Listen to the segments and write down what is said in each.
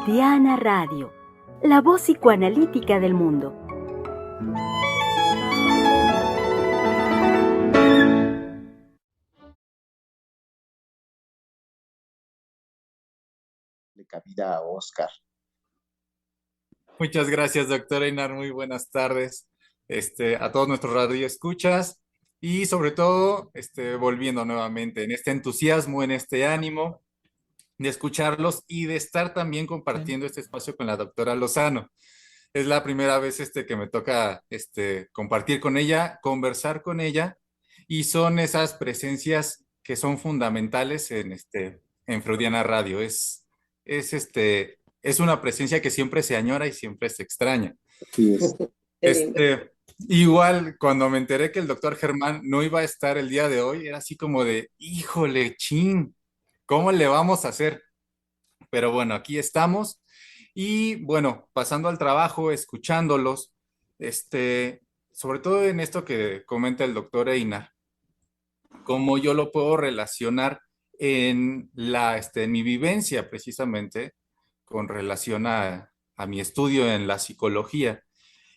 Freudiana Radio, la voz psicoanalítica del mundo. De cabida a Oscar. Muchas gracias, doctora Einar. Muy buenas tardes a todos nuestros radioescuchas y sobre todo volviendo nuevamente en este entusiasmo, en este ánimo de escucharlos y de estar también compartiendo este espacio con la doctora Lozano. Es la primera vez que me toca compartir con ella, conversar con ella, y son esas presencias que son fundamentales en Freudiana Radio. Es una presencia que siempre se añora y siempre se extraña. Sí, es. Igual, cuando me enteré que el doctor Germán no iba a estar el día de hoy, era así como de, híjole, chin, ¿cómo le vamos a hacer? Pero bueno, aquí estamos. Y bueno, pasando al trabajo, escuchándolos, sobre todo en esto que comenta el doctor Einar, cómo yo lo puedo relacionar en mi vivencia precisamente con relación a mi estudio en la psicología,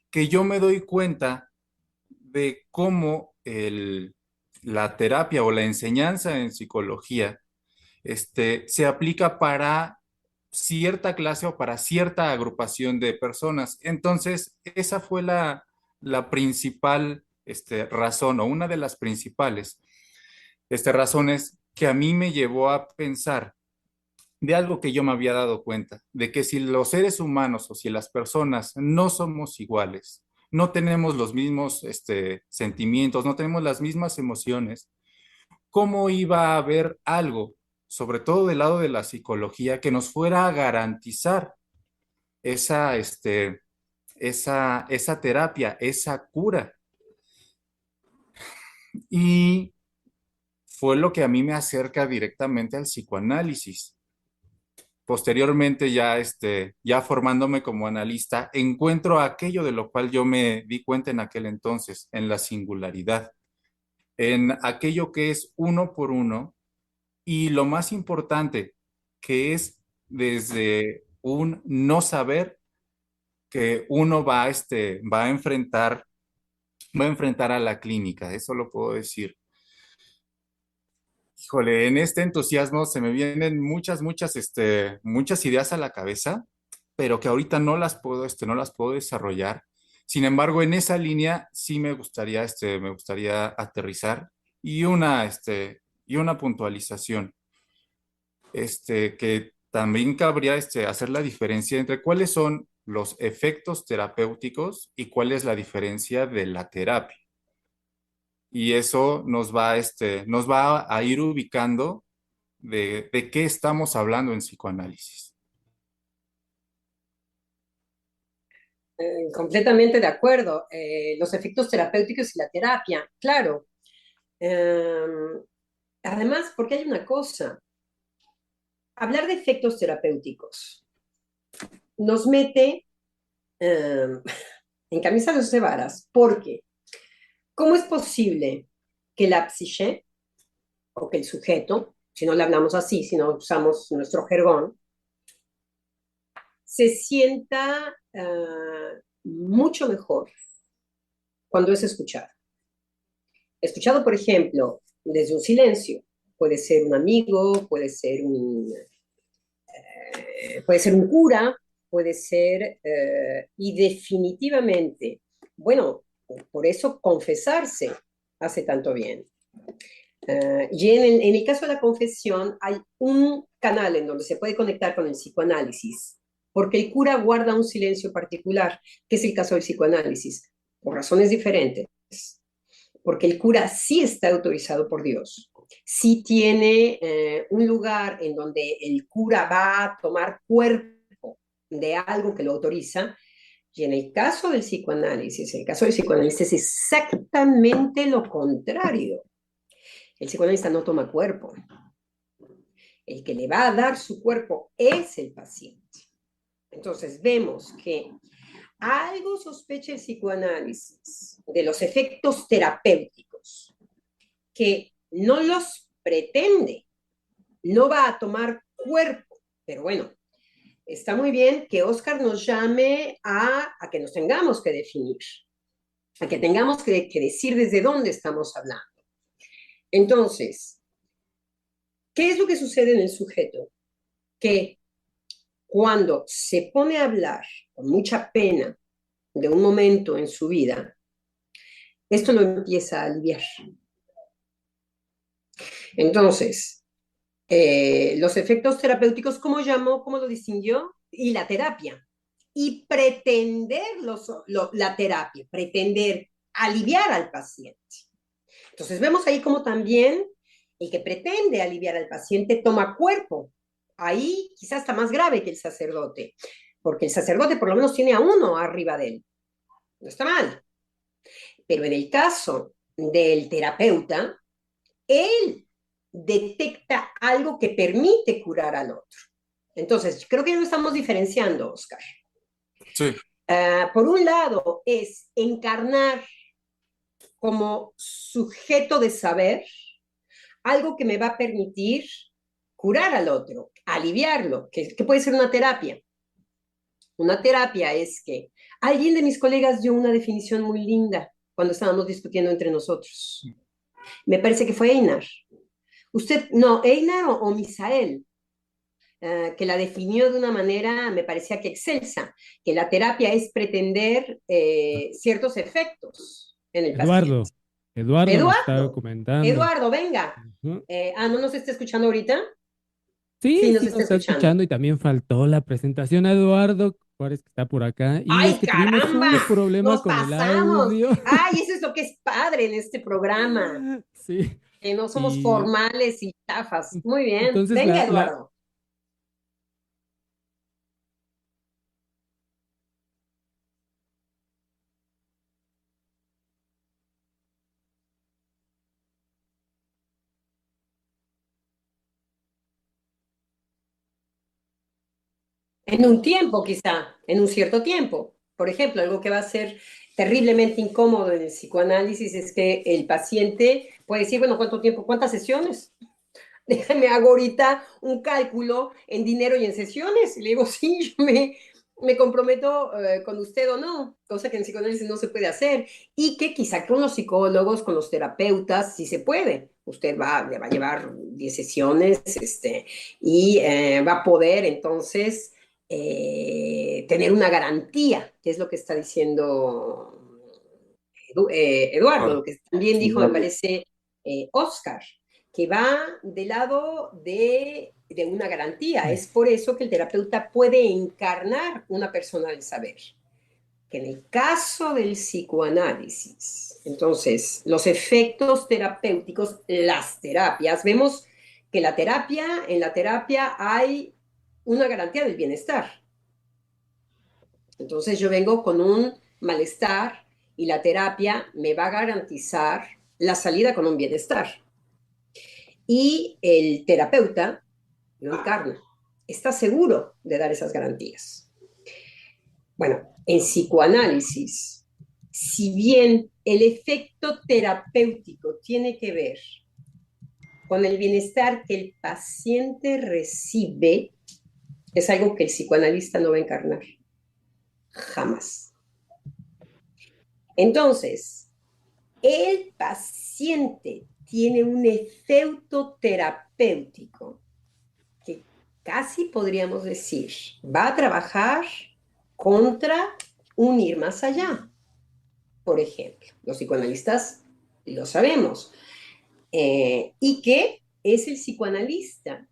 que yo me doy cuenta de cómo la terapia o la enseñanza en psicología se aplica para cierta clase o para cierta agrupación de personas. Entonces, esa fue la principal razón, o una de las principales razones que a mí me llevó a pensar de algo que yo me había dado cuenta, de que si los seres humanos o si las personas no somos iguales, no tenemos los mismos sentimientos, no tenemos las mismas emociones, ¿cómo iba a haber algo, sobre todo del lado de la psicología, que nos fuera a garantizar esa, esa terapia, esa cura? Y fue lo que a mí me acerca directamente al psicoanálisis. Posteriormente, ya formándome como analista, encuentro aquello de lo cual yo me di cuenta en aquel entonces, en la singularidad, en aquello que es uno por uno, y lo más importante, que es desde un no saber que uno va a enfrentar a la clínica. Eso lo puedo decir. Híjole, en este entusiasmo se me vienen muchas ideas a la cabeza, pero que ahorita no las puedo desarrollar. Sin embargo, en esa línea sí me gustaría aterrizar y y una puntualización, que también cabría hacer la diferencia entre cuáles son los efectos terapéuticos y cuál es la diferencia de la terapia. Y eso nos va a ir ubicando de qué estamos hablando en psicoanálisis. Completamente de acuerdo. Los efectos terapéuticos y la terapia, claro. Además, porque hay una cosa, hablar de efectos terapéuticos nos mete en camisa de 12 varas, porque ¿cómo es posible que la psique, o que el sujeto, si no le hablamos así, si no usamos nuestro jergón, se sienta mucho mejor cuando es escuchado? Escuchado, por ejemplo, desde un silencio. Puede ser un amigo, puede ser un cura, puede ser, y definitivamente, bueno, por eso confesarse hace tanto bien. Y en el caso de la confesión hay un canal en donde se puede conectar con el psicoanálisis, porque el cura guarda un silencio particular, que es el caso del psicoanálisis, por razones diferentes, porque el cura sí está autorizado por Dios, sí tiene un lugar en donde el cura va a tomar cuerpo de algo que lo autoriza. Y en el caso del psicoanálisis es exactamente lo contrario. El psicoanalista no toma cuerpo. El que le va a dar su cuerpo es el paciente. Entonces vemos que algo sospecha el psicoanálisis de los efectos terapéuticos, que no los pretende, no va a tomar cuerpo, pero bueno, está muy bien que Oscar nos llame a que nos tengamos que definir, a que tengamos que decir desde dónde estamos hablando. Entonces, ¿qué es lo que sucede en el sujeto? Que cuando se pone a hablar con mucha pena de un momento en su vida, esto lo empieza a aliviar. Entonces, los efectos terapéuticos, ¿cómo llamó? ¿Cómo lo distinguió? Y la terapia. Y pretender la terapia, pretender aliviar al paciente. Entonces, vemos ahí como también el que pretende aliviar al paciente toma cuerpo. Ahí quizás está más grave que el sacerdote, porque el sacerdote por lo menos tiene a uno arriba de él. No está mal. Pero en el caso del terapeuta, él detecta algo que permite curar al otro. Entonces, creo que lo estamos diferenciando, Oscar. Sí. Por un lado, es encarnar como sujeto de saber algo que me va a permitir curar al otro, aliviarlo, que puede ser una terapia. Una terapia es que alguien de mis colegas dio una definición muy linda cuando estábamos discutiendo entre nosotros. Me parece que fue Einar. Usted, no, Einar o Misael, que la definió de una manera, me parecía que excelsa, que la terapia es pretender ciertos efectos en el paciente. Eduardo nos estaba comentando. Eduardo, venga. ¿No nos está escuchando ahorita? Sí, nos está escuchando y también faltó la presentación a Eduardo Juárez, que está por acá. Y ¡Ay, es que caramba! tuvimos un problema Nos con pasamos. el audio. ¡Ay, eso es lo que es padre en este programa! Sí. Que no somos formales y chafas. Muy bien. Entonces, venga, Eduardo. En un tiempo, quizá, en un cierto tiempo. Por ejemplo, algo que va a ser terriblemente incómodo en el psicoanálisis es que el paciente puede decir, bueno, ¿cuánto tiempo? ¿Cuántas sesiones? Déjame hago ahorita un cálculo en dinero y en sesiones. Y le digo, sí, yo me comprometo con usted o no, cosa que en psicoanálisis no se puede hacer. Y que quizá con los psicólogos, con los terapeutas, sí se puede. Usted le va a llevar 10 sesiones y va a poder entonces tener una garantía, que es lo que está diciendo Eduardo, lo que también dijo, me parece, Oscar, que va del lado de una garantía. Es por eso que el terapeuta puede encarnar una persona del saber. Que en el caso del psicoanálisis, entonces, los efectos terapéuticos, las terapias, vemos que en la terapia hay una garantía del bienestar. Entonces yo vengo con un malestar y la terapia me va a garantizar la salida con un bienestar. Y el terapeuta lo encarna, está seguro de dar esas garantías. Bueno, en psicoanálisis, si bien el efecto terapéutico tiene que ver con el bienestar que el paciente recibe, es algo que el psicoanalista no va a encarnar. Jamás. Entonces, el paciente tiene un efecto terapéutico que casi podríamos decir va a trabajar contra un ir más allá. Por ejemplo, los psicoanalistas lo sabemos. Y que es el psicoanalista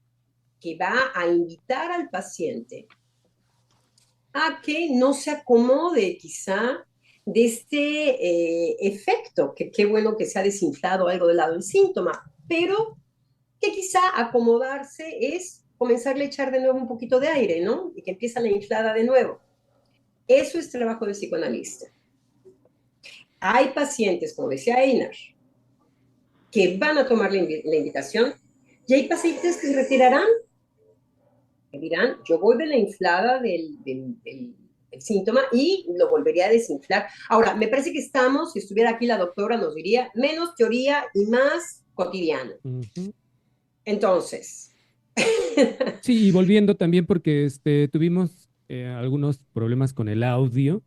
que va a invitar al paciente a que no se acomode quizá de este efecto, que qué bueno que se ha desinflado algo del lado del síntoma, pero que quizá acomodarse es comenzarle a echar de nuevo un poquito de aire, ¿no? Y que empieza la inflada de nuevo. Eso es trabajo del psicoanalista. Hay pacientes, como decía Einar, que van a tomar la invitación y hay pacientes que se retirarán, que dirán, yo voy de la inflada del síntoma y lo volvería a desinflar. Ahora, me parece que estamos, si estuviera aquí la doctora nos diría, menos teoría y más cotidiano. Entonces, Sí, y volviendo también porque tuvimos algunos problemas con el audio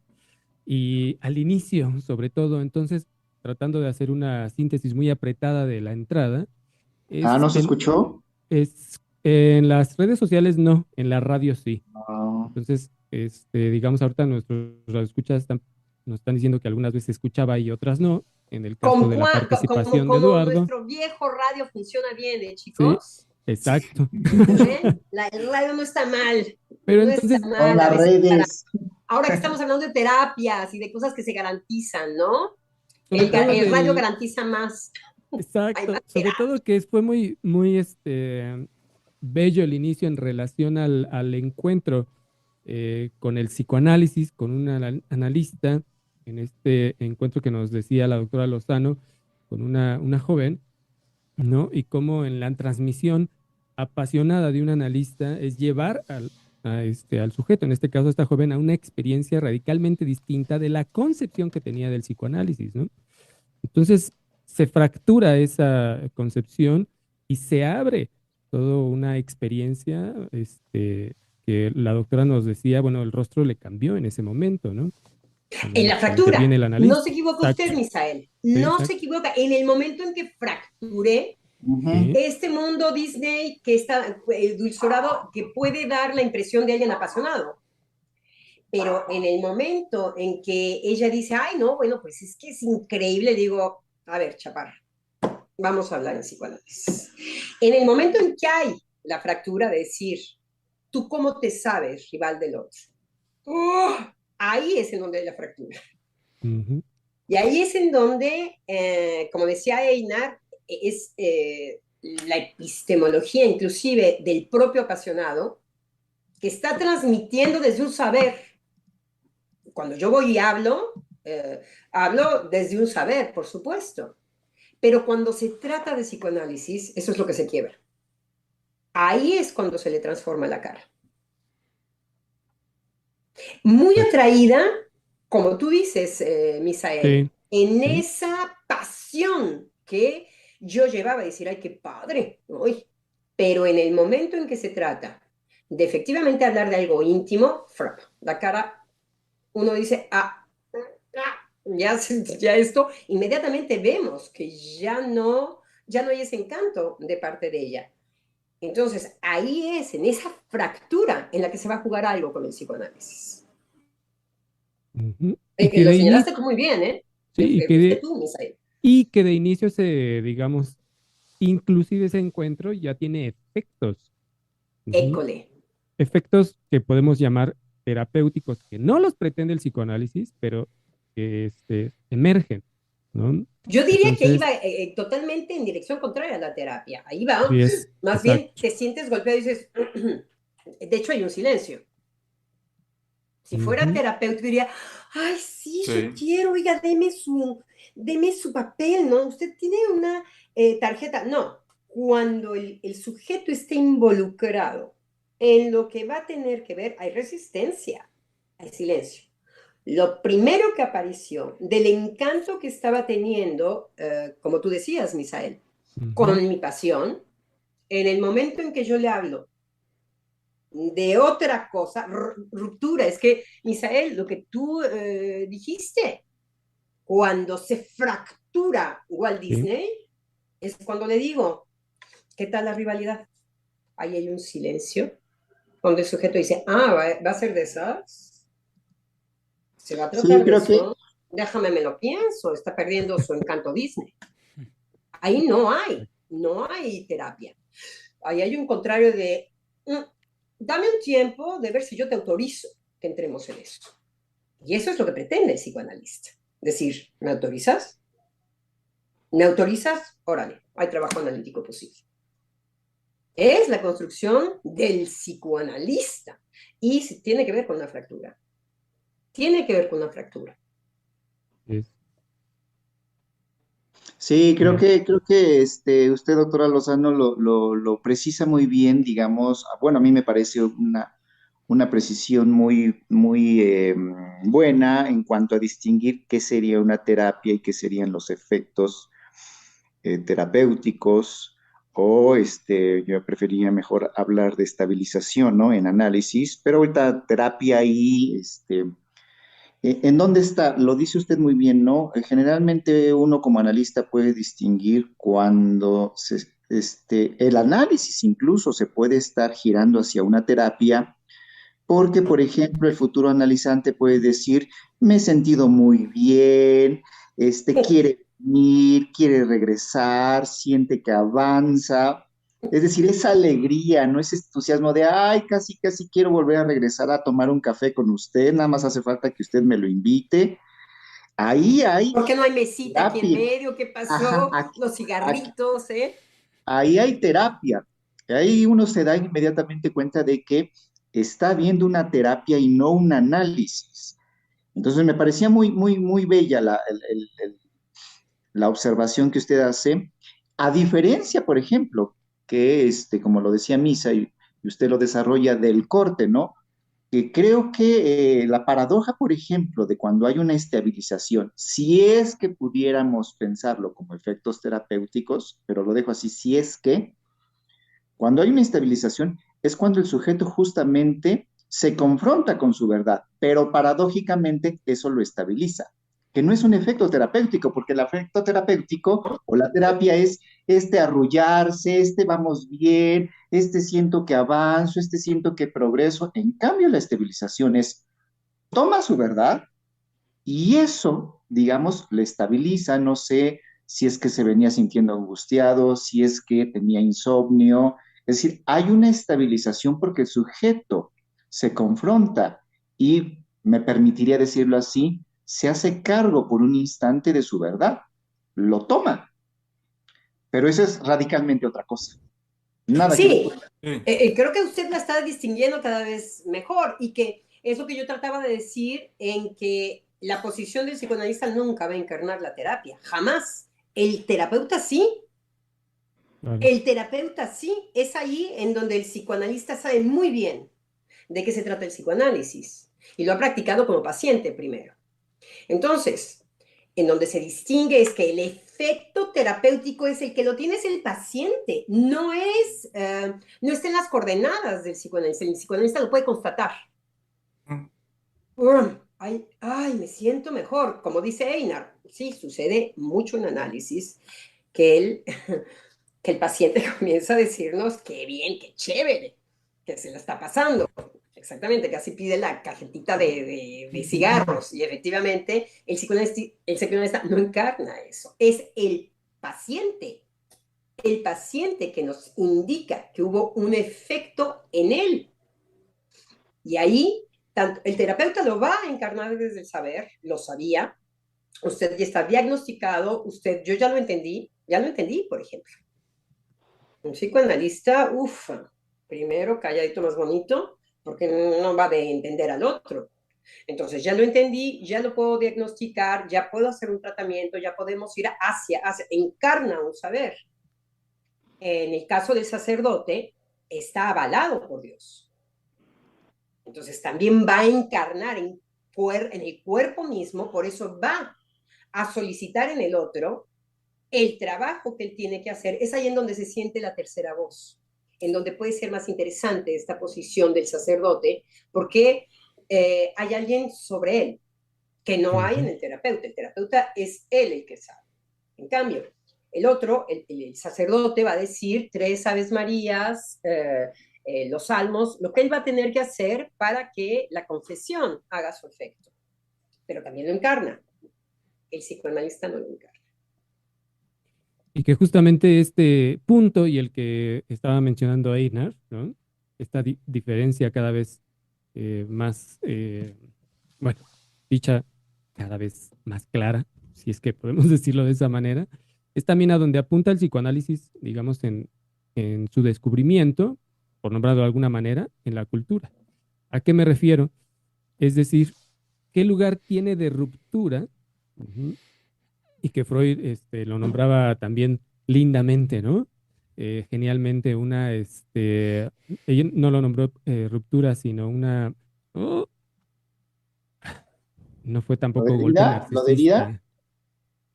y al inicio, sobre todo, entonces, tratando de hacer una síntesis muy apretada de la entrada, Ah, es, ¿no se escuchó? en las redes sociales no, en la radio sí. Ah, Entonces, digamos, ahorita nuestros radioescuchas nos están diciendo que algunas veces se escuchaba y otras no, en el caso de la participación de Como Eduardo, nuestro viejo radio funciona bien, sí, chicos? exacto. ¿Ven? El radio no está mal, Pero no está entonces, son mal a las veces redes. ahora que estamos hablando de terapias y de cosas que se garantizan, ¿no? sobre todo El radio del, garantiza más, hay más exacto, sobre todo terapia. que fue muy, muy, bello el inicio en relación al encuentro con el psicoanálisis, con un analista, en este encuentro que nos decía la doctora Lozano, con una joven, ¿no? Y cómo en la transmisión apasionada de un analista es llevar al sujeto, en este caso a esta joven, a una experiencia radicalmente distinta de la concepción que tenía del psicoanálisis, ¿no? Entonces se fractura esa concepción y se abre toda una experiencia, que la doctora nos decía, bueno, el rostro le cambió en ese momento, ¿no? En la Que fractura, interviene el no se analista. equivoca usted, Exacto, Misael, sí, no se exacto, equivoca. En el momento en que fracturé, Ujú. sí, este mundo Disney que está dulzorado, que puede dar la impresión de alguien apasionado. Pero en el momento en que ella dice, ay, no, bueno, pues es que es increíble, digo, a ver, chaparra, vamos a hablar en psicoanálisis. En el momento en que hay la fractura de decir, ¿tú cómo te sabes rival del otro? Ahí es en donde hay la fractura. ujú, Y ahí es en donde, como decía Einar, es la epistemología inclusive del propio apasionado, que está transmitiendo desde un saber. Cuando yo voy y hablo desde un saber, por supuesto. Pero cuando se trata de psicoanálisis, eso es lo que se quiebra. Ahí es cuando se le transforma la cara. Muy exacto, atraída, como tú dices, Misael, sí, en sí, esa pasión que yo llevaba a decir, ay, qué padre, uy. Pero en el momento en que se trata de efectivamente hablar de algo íntimo, la cara, uno dice, ya esto, inmediatamente vemos que ya no hay ese encanto de parte de ella. Entonces, ahí es, en esa fractura en la que se va a jugar algo con el psicoanálisis. ujú. Y que Lo de inicio, señalaste tú muy bien, ¿eh? sí, Fuiste tú, Misael. y que de inicio digamos, inclusive ese encuentro ya tiene efectos. Ujú. École. Efectos que podemos llamar terapéuticos, que no los pretende el psicoanálisis, pero que emergen, ¿no? Yo diría que Entonces, iba totalmente en dirección contraria a la terapia. Ahí va. sí es, Más bien exacto. te sientes golpeado y dices, de hecho hay un silencio. Si fuera Ujú, terapeuta diría, ay, sí, yo Sí. quiero, oiga, deme su papel, ¿no? Usted tiene una tarjeta. No, cuando el sujeto esté involucrado en lo que va a tener que ver, hay resistencia, hay silencio. Lo primero que apareció del encanto que estaba teniendo, como tú decías, Misael, ujú, con mi pasión, en el momento en que yo le hablo de otra cosa, ruptura, es que, Misael, lo que tú dijiste, cuando se fractura Walt sí, Disney, es cuando le digo, ¿qué tal la rivalidad? Ahí hay un silencio, donde el sujeto dice, va a ser de esas, se va a Sí, tratar de eso, déjame me lo pienso, está perdiendo su encanto Disney. Ahí no hay terapia. Ahí hay un contrario de, dame un tiempo de ver si yo te autorizo que entremos en esto. Y eso es lo que pretende el psicoanalista. Decir, ¿me autorizas? ¿Me autorizas? Órale, hay trabajo analítico posible. Es la construcción del psicoanalista y tiene que ver con una fractura. Tiene que ver con una fractura. es, sí, bien, creo que usted, doctora Lozano, lo precisa muy bien, digamos. Bueno, a mí me parece una precisión muy, muy buena en cuanto a distinguir qué sería una terapia y qué serían los efectos terapéuticos o yo prefería mejor hablar de estabilización, ¿no? En análisis, pero ahorita terapia ahí, ¿en dónde está? Lo dice usted muy bien, ¿no? Generalmente uno como analista puede distinguir cuando el análisis incluso se puede estar girando hacia una terapia, porque, por ejemplo, el futuro analizante puede decir, me he sentido muy bien, quiere venir, quiere regresar, siente que avanza. Es decir, esa alegría, no ese entusiasmo de, ay, casi, casi quiero volver a regresar a tomar un café con usted, nada más hace falta que usted me lo invite. Ahí hay ¿Por qué no hay mesita aquí en terapia. medio? ¿Qué Ajá, pasó? Los aquí- cigarritos, ¿eh? ahí hay terapia. Ahí uno se da inmediatamente cuenta de que está viendo una terapia y no un análisis. Entonces me parecía muy, muy, muy bella la observación que usted hace, a diferencia, por ejemplo, que como lo decía Misa, y usted lo desarrolla del corte, ¿no? Que creo que la paradoja, por ejemplo, de cuando hay una estabilización, si es que pudiéramos pensarlo como efectos terapéuticos, pero lo dejo así, si es que, cuando hay una estabilización, es cuando el sujeto justamente se confronta con su verdad, pero paradójicamente eso lo estabiliza, que no es un efecto terapéutico, porque el efecto terapéutico o la terapia es arrullarse, vamos bien, siento que avanzo, siento que progreso. En cambio, la estabilización es toma su verdad y eso, digamos, le estabiliza, no sé si es que se venía sintiendo angustiado, si es que tenía insomnio, es decir, hay una estabilización porque el sujeto se confronta y, me permitiría decirlo así, se hace cargo por un instante de su verdad, lo toma, pero eso es radicalmente otra cosa, nada que ver. Sí, Sí. creo que usted la está distinguiendo cada vez mejor y que es lo que yo trataba de decir en que la posición del psicoanalista nunca va a encarnar la terapia, jamás. El terapeuta sí, Claro. el terapeuta sí, es ahí en donde el psicoanalista sabe muy bien de qué se trata el psicoanálisis y lo ha practicado como paciente primero. Entonces, en donde se distingue es que el efecto terapéutico es el que lo tiene es el paciente, no está en las coordenadas del psicoanalista, el psicoanalista lo puede constatar. Ay, ay, me siento mejor, como dice Einar, sí, sucede mucho en análisis que que el paciente comienza a decirnos qué bien, qué chévere, que se la está pasando. Exactamente, casi pide la cajetita de cigarros y efectivamente el psicoanalista no encarna eso, es el paciente que nos indica que hubo un efecto en él. Y ahí, tanto, el terapeuta lo va a encarnar desde el saber, lo sabía, usted ya está diagnosticado, yo ya lo entendí, por ejemplo. Un psicoanalista, uff, primero calladito más bonito, porque no va a entender al otro. Entonces ya lo entendí, ya lo puedo diagnosticar, ya puedo hacer un tratamiento, ya podemos ir encarna un saber. En el caso del sacerdote, está avalado por Dios. Entonces también va a encarnar en el cuerpo mismo, por eso va a solicitar en el otro el trabajo que él tiene que hacer. Es ahí en donde se siente la tercera voz, en donde puede ser más interesante esta posición del sacerdote, porque hay alguien sobre él que no hay en Ujú. el terapeuta. El terapeuta es él el que sabe. En cambio, el otro, el sacerdote, va a decir 3 Aves Marías, los salmos, lo que él va a tener que hacer para que la confesión haga su efecto. Pero también lo encarna. El psicoanalista no lo encarna. Y que justamente este punto y el que estaba mencionando Einar, ¿no? Esta diferencia cada vez más, bueno, dicha cada vez más clara, si es que podemos decirlo de esa manera, es también a donde apunta el psicoanálisis, digamos, en su descubrimiento, por nombrarlo de alguna manera, en la cultura. ¿A qué me refiero? Es decir, ¿qué lugar tiene de ruptura? Ujú, y que Freud lo nombraba también lindamente, ¿no? Genialmente ella no lo nombró ruptura, sino oh, no fue ¿Lo tampoco de golpe herida? ¿Lo de herida? narcisista.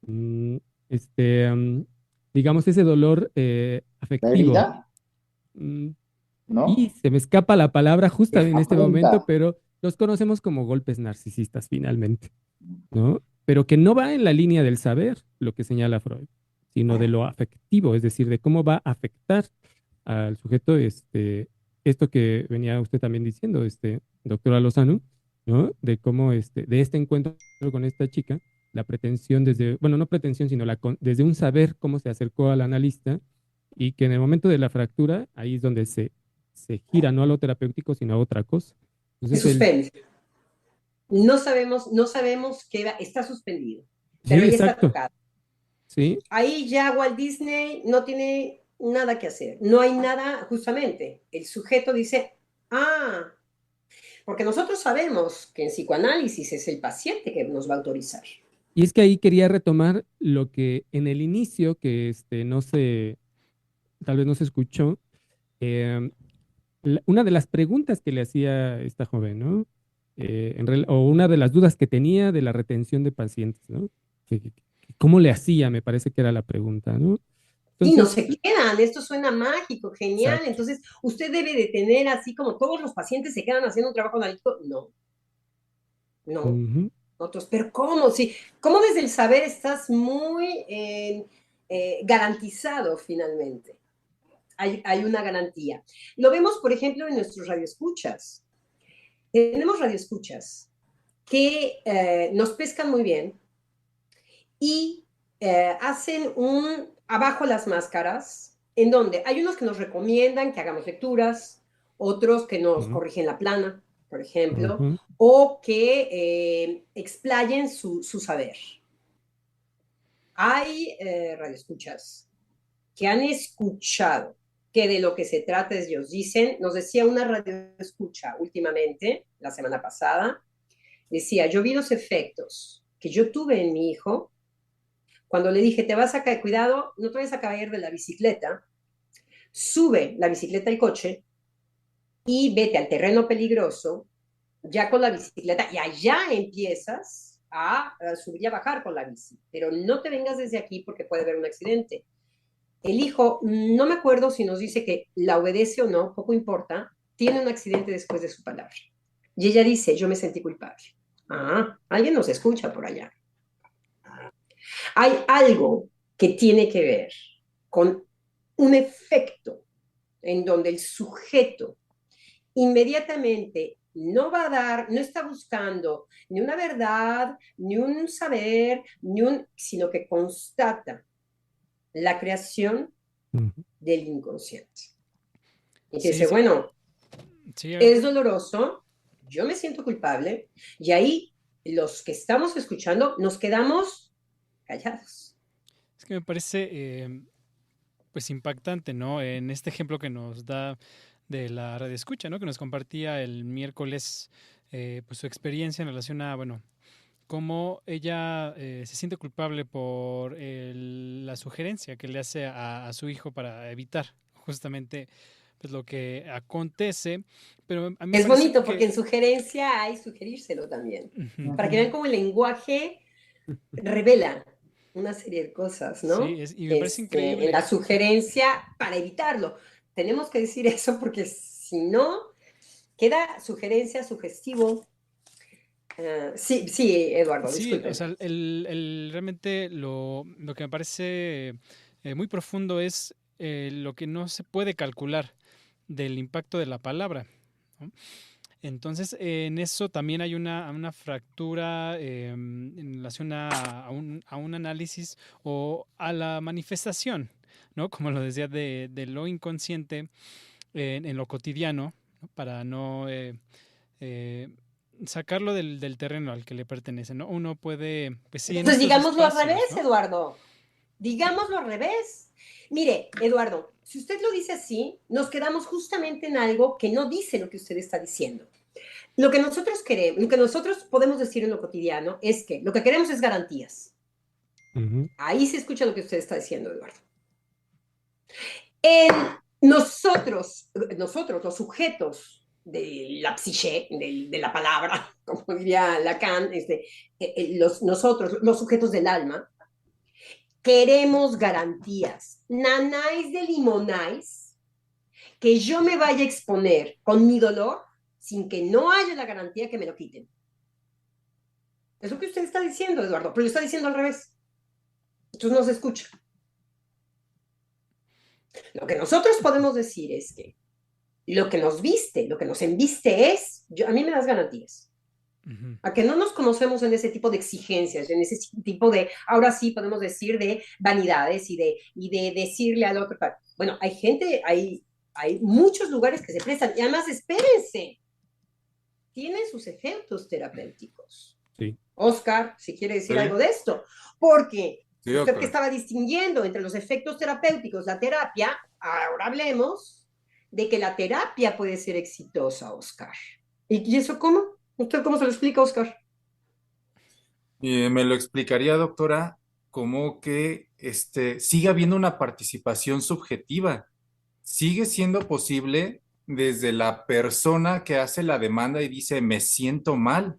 Mm, este, um, digamos, ese dolor La afectivo. herida, Mm, Y ¿no? se me escapa la palabra justo en este momento, Apunta. pero los conocemos como golpes narcisistas finalmente, ¿no? Pero que no va en la línea del saber, lo que señala Freud, sino de lo afectivo, es decir, de cómo va a afectar al sujeto esto que venía usted también diciendo, doctora Lozano, ¿no? De cómo de este encuentro con esta chica, la pretensión desde, bueno, no pretensión, sino desde un saber cómo se acercó al analista y que en el momento de la fractura, ahí es donde se gira no a lo terapéutico, sino a otra cosa. Se Entonces, suspende. No sabemos está suspendido, pero sí, ahí está exacto, tocado. sí. Ahí ya Walt Disney no tiene nada que hacer. No hay nada, justamente. El sujeto dice, ah, porque nosotros sabemos que en psicoanálisis es el paciente que nos va a autorizar. Y es que ahí quería retomar lo que en el inicio, que tal vez no se escuchó, eh, una de las preguntas que le hacía esta joven, ¿no? O una de las dudas que tenía de la retención de pacientes, ¿no? ¿Cómo le hacía? Me parece que era la pregunta, ¿no? Y no Entonces, se quedan, esto suena mágico, genial. exacto. Entonces, usted debe de tener así como todos los pacientes se quedan haciendo un trabajo analítico. No, no. Ujú. Otros, pero ¿cómo? Sí, ¿cómo desde el saber estás muy garantizado finalmente? Hay una garantía. Lo vemos, por ejemplo, en nuestros radioescuchas. Tenemos radioescuchas que nos pescan muy bien y hacen un abajo las máscaras, en donde hay unos que nos recomiendan que hagamos lecturas, otros que nos Ujú, corrigen la plana, por ejemplo, ujú. o que explayen su saber. Hay radioescuchas que han escuchado que de lo que se trata es, ellos dicen, nos decía una radioescucha últimamente, la semana pasada, decía, yo vi los efectos que yo tuve en mi hijo cuando le dije, te vas a caer, cuidado, no te vayas a caer de la bicicleta, sube la bicicleta al coche y vete al terreno peligroso, ya con la bicicleta, y allá empiezas a subir y a bajar con la bici, pero no te vengas desde aquí porque puede haber un accidente. El hijo, no me acuerdo si nos dice que la obedece o no, poco importa, tiene un accidente después de su palabra. Y ella dice, yo me sentí culpable. Ah, alguien nos escucha por allá. Hay algo que tiene que ver con un efecto en donde el sujeto inmediatamente no va a dar, no está buscando ni una verdad, ni un saber, sino que constata la creación Ujú. del inconsciente. Y que Sí, dice, sí, bueno, sí, es doloroso, yo me siento culpable, y ahí los que estamos escuchando nos quedamos callados. es que me parece pues impactante, ¿no? En este ejemplo que nos da de la radio escucha, ¿no? Que nos compartía el miércoles pues su experiencia en relación a, bueno, cómo ella se siente culpable por la sugerencia que le hace a su hijo para evitar justamente pues lo que acontece, pero a mí me Es parece bonito porque que en sugerencia hay sugerírselo también, ujú, para que vean cómo el lenguaje revela una serie de cosas, sí, ¿no? y me parece En la increíble. sugerencia para evitarlo. Tenemos que decir eso porque si no, queda sugerencia, sugestivo. Sí, sí, Eduardo, Sí, o discúlpeme. sea, realmente lo que me parece muy profundo es lo que no se puede calcular del impacto de la palabra, ¿no? Entonces, en eso también hay una fractura en relación a un análisis o a la manifestación, ¿no? Como lo decía, de lo inconsciente en lo cotidiano, ¿no? Para no eh, sacarlo del terreno al que le pertenece, ¿no? Uno puede, pues sí, en Entonces, estos digámoslo al espacios, revés, ¿no? Eduardo. Digámoslo al revés. Mire, Eduardo, si usted lo dice así, nos quedamos justamente en algo que no dice lo que usted está diciendo. Lo que nosotros queremos, lo que nosotros podemos decir en lo cotidiano es que lo que queremos es garantías. Ujú. Ahí se escucha lo que usted está diciendo, Eduardo. En nosotros, los sujetos de la psique, de la palabra, como diría Lacan, nosotros, los sujetos del alma, queremos garantías. Nanáis de limonáis, que yo me vaya a exponer con mi dolor sin que no haya la garantía que me lo quiten. Es lo que usted está diciendo, Eduardo, pero lo está diciendo al revés. Entonces no se escucha. Lo que nosotros podemos decir es que lo que nos viste, lo que nos embiste es, a mí me das garantías. A que no nos conocemos en ese tipo de exigencias, en ese tipo de, ahora sí podemos decir, de vanidades y de decirle al otro. Bueno, hay gente, hay muchos lugares que se prestan, y además, espérense, tienen sus efectos terapéuticos. Sí. Oscar, si quiere decir Sí. algo de esto, porque Sí, usted doctor. que estaba distinguiendo entre los efectos terapéuticos, la terapia, ahora hablemos de que la terapia puede ser exitosa, Oscar. ¿Y eso cómo? ¿Usted cómo se lo explica, Oscar? Me lo explicaría, doctora, como que sigue habiendo una participación subjetiva. Sigue siendo posible desde la persona que hace la demanda y dice, me siento mal.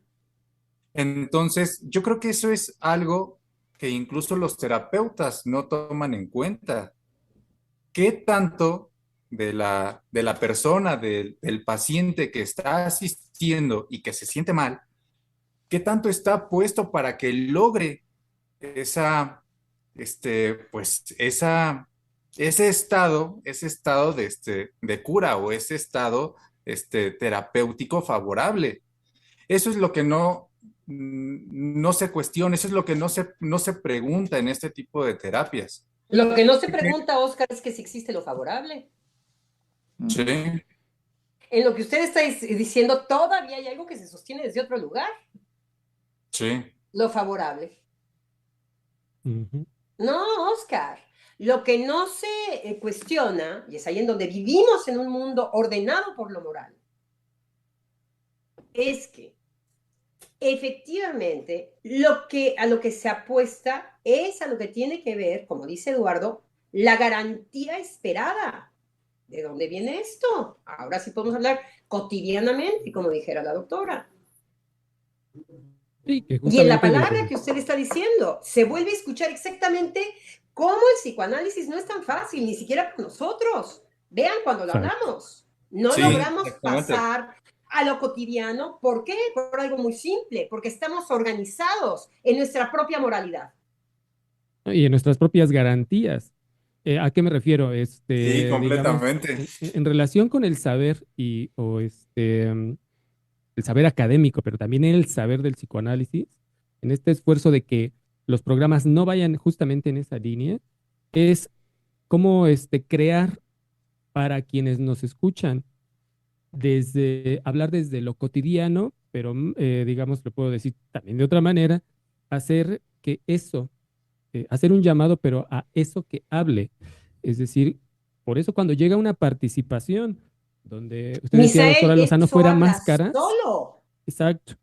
Entonces, yo creo que eso es algo que incluso los terapeutas no toman en cuenta. ¿Qué tanto de la persona, del paciente que está asistiendo y que se siente mal, qué tanto está puesto para que logre esa, pues, ese estado de cura o ese estado, terapéutico favorable? Eso es lo que no se cuestiona, eso es lo que no se pregunta en este tipo de terapias. Lo que no se pregunta, Oscar, es que si existe lo favorable. Sí, En lo que usted está diciendo, todavía hay algo que se sostiene desde otro lugar. sí. Lo favorable. Ujú. No, Oscar. Lo que no se cuestiona, y es ahí en donde vivimos en un mundo ordenado por lo moral, es que efectivamente a lo que se apuesta es a lo que tiene que ver, como dice Eduardo, la garantía esperada. ¿De dónde viene esto? Ahora sí podemos hablar cotidianamente, como dijera la doctora. Sí, que Y en la justamente palabra que usted está diciendo, se vuelve a escuchar exactamente cómo el psicoanálisis no es tan fácil, ni siquiera para nosotros. Vean cuando lo Exacto. hablamos. No Sí, logramos exactamente. pasar a lo cotidiano. ¿Por qué? Por algo muy simple, porque estamos organizados en nuestra propia moralidad. Y en nuestras propias garantías. ¿A qué me refiero? Sí, Digamos, completamente. en relación con el saber el saber académico, pero también el saber del psicoanálisis, en este esfuerzo de que los programas no vayan justamente en esa línea, es cómo crear para quienes nos escuchan, hablar desde lo cotidiano, pero digamos, lo puedo decir también de otra manera, hacer que eso, hacer un llamado, pero a eso que hable. Es decir, por eso cuando llega una participación, donde usted decía, Misael, doctora Lozano, eso fuera habla máscaras, solo. exacto,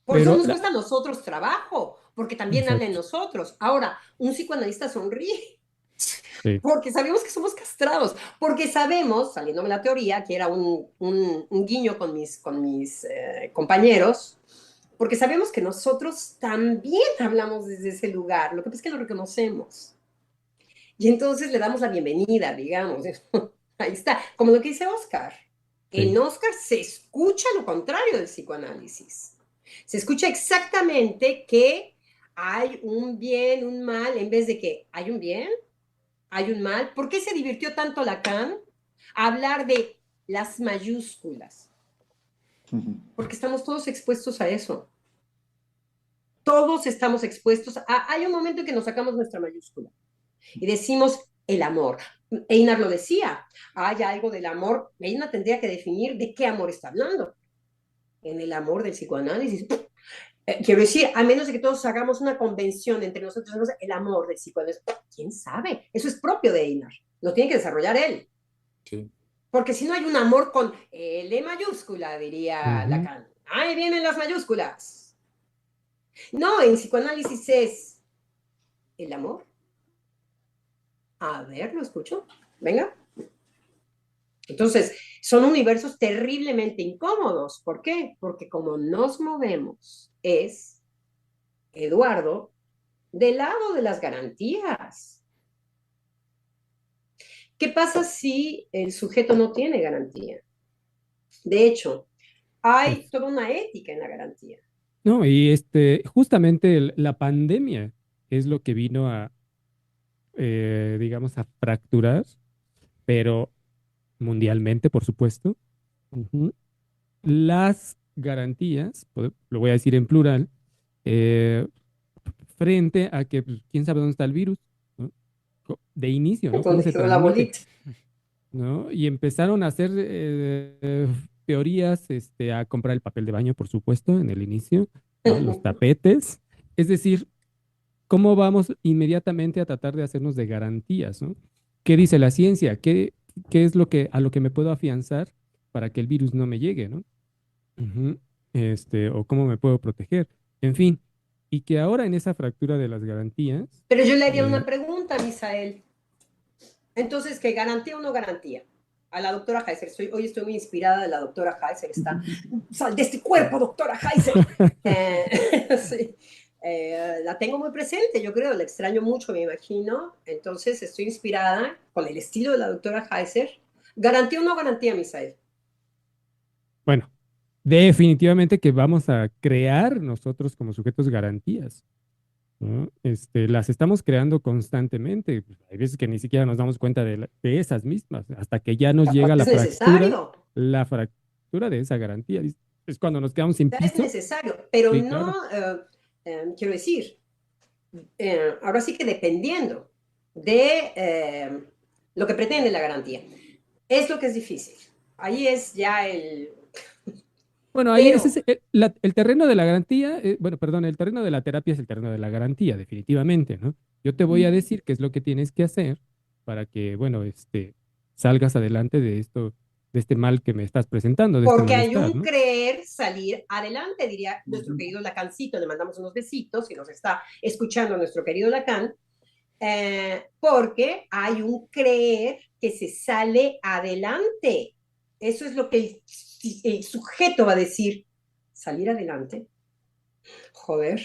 Por eso pero, nos cuesta a nosotros trabajo, porque también habla en exacto, nosotros. Ahora, un psicoanalista sonríe sí, porque sabemos que somos castrados, porque sabemos, saliéndome la teoría, que era un guiño con mis compañeros, porque sabemos que nosotros también hablamos desde ese lugar, lo que pasa es que lo reconocemos. Y entonces le damos la bienvenida, digamos. Ahí está, como lo que dice Oscar. En sí, Oscar se escucha lo contrario del psicoanálisis. Se escucha exactamente que hay un bien, un mal, en vez de que hay un bien, hay un mal. ¿Por qué se divirtió tanto Lacan a hablar de las mayúsculas? Porque estamos todos expuestos a eso. Todos estamos expuestos a... Hay un momento en que nos sacamos nuestra mayúscula y decimos el amor. Einar lo decía, hay algo del amor. Einar tendría que definir de qué amor está hablando. En el amor del psicoanálisis. Quiero decir, a menos de que todos hagamos una convención entre nosotros, el amor del psicoanálisis, ¿quién sabe? Eso es propio de Einar, lo tiene que desarrollar él. Sí. Porque si no hay un amor con L mayúscula, diría Lacan. Ahí vienen las mayúsculas. No, en psicoanálisis es el amor. A ver, lo escucho. Venga. Entonces, son universos terriblemente incómodos. ¿Por qué? Porque como nos movemos es, Eduardo, del lado de las garantías. ¿Qué pasa si el sujeto no tiene garantía? De hecho, hay Pues, toda una ética en la garantía. no, y justamente la pandemia es lo que vino a, digamos, a fracturar, pero mundialmente, por supuesto, ujú, las garantías, lo voy a decir en plural, eh, frente a que, pues, quién sabe dónde está el virus, ¿no? De inicio, ¿no? ¿Cómo Donde se quedó la transmite? bolita. ¿No? Y empezaron a hacer teorías, a comprar el papel de baño, por supuesto, en el inicio, ¿no? Los tapetes. Es decir, ¿cómo vamos inmediatamente a tratar de hacernos de garantías, ¿no? ¿Qué dice la ciencia? ¿Qué es a lo que me puedo afianzar para que el virus no me llegue, ¿no? Ujú. O cómo me puedo proteger. En fin, y que ahora en esa fractura de las garantías, Pero yo le haría eh, una pregunta, Misael. Entonces, ¿qué garantía o no garantía? A la doctora Heiser. Hoy estoy muy inspirada de la doctora Heiser. Sal de este cuerpo, doctora Heiser. Sí. La tengo muy presente, yo creo, la extraño mucho, me imagino. Entonces, estoy inspirada con el estilo de la doctora Heiser. ¿Garantía o no garantía, Misael? bueno, definitivamente que vamos a crear nosotros como sujetos garantías, ¿no? Las estamos creando constantemente. Hay veces que ni siquiera nos damos cuenta de esas mismas, hasta que ya nos llega Es necesario. la fractura de esa garantía. Es cuando nos quedamos sin Es piso. necesario, pero Sí, no, claro. quiero decir, ahora sí que dependiendo de lo que pretende la garantía. Es lo que es difícil. Ahí es ya el... Bueno, ahí ese Pero, es el terreno de la garantía, bueno, perdón, el terreno de la terapia es el terreno de la garantía, definitivamente, ¿no? Yo te voy a decir qué es lo que tienes que hacer para que, bueno, salgas adelante de esto, de este mal que me estás presentando, de este porque hay malestar, un ¿no? creer salir adelante, diría nuestro querido Lacancito, le mandamos unos besitos, si nos está escuchando nuestro querido Lacan, porque hay un creer que se sale adelante. Eso es lo que el sujeto va a decir, salir adelante. Joder.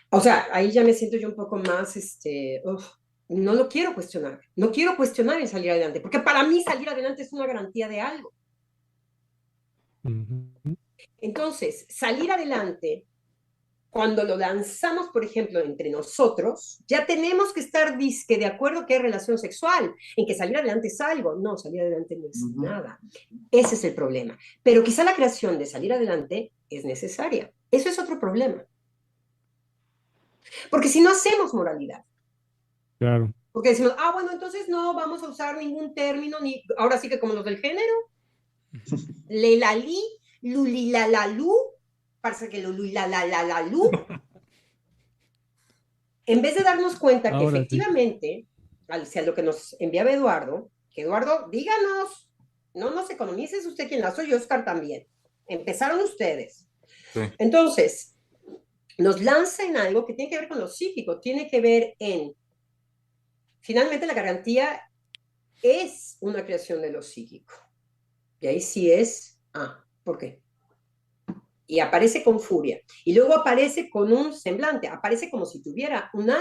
O sea, ahí ya me siento yo un poco más, no lo quiero cuestionar. No quiero cuestionar el salir adelante, porque para mí salir adelante es una garantía de algo. Ujú. Entonces, salir adelante, cuando lo lanzamos, por ejemplo, entre nosotros, ya tenemos que estar disque de acuerdo que es relación sexual, en que salir adelante es algo. No, salir adelante no es nada. Ese es el problema. Pero quizá la creación de salir adelante es necesaria. Eso es otro problema. Porque si no hacemos moralidad, Claro. porque decimos, bueno, entonces no vamos a usar ningún término, ni ahora sí que como los del género, lelalí, lulilalalú, parece que lo lulilalalú, en vez de darnos cuenta que Ahora sí. efectivamente, hacia lo que nos enviaba Eduardo, que Eduardo, díganos, no nos economices usted quien la soy, Oscar también. Empezaron ustedes. Sí. Entonces, nos lanza en algo que tiene que ver con lo psíquico, tiene que ver en, finalmente la garantía es una creación de lo psíquico. Y ahí sí es, ¿por qué? Y aparece con furia. Y luego aparece con un semblante, aparece como si tuviera una,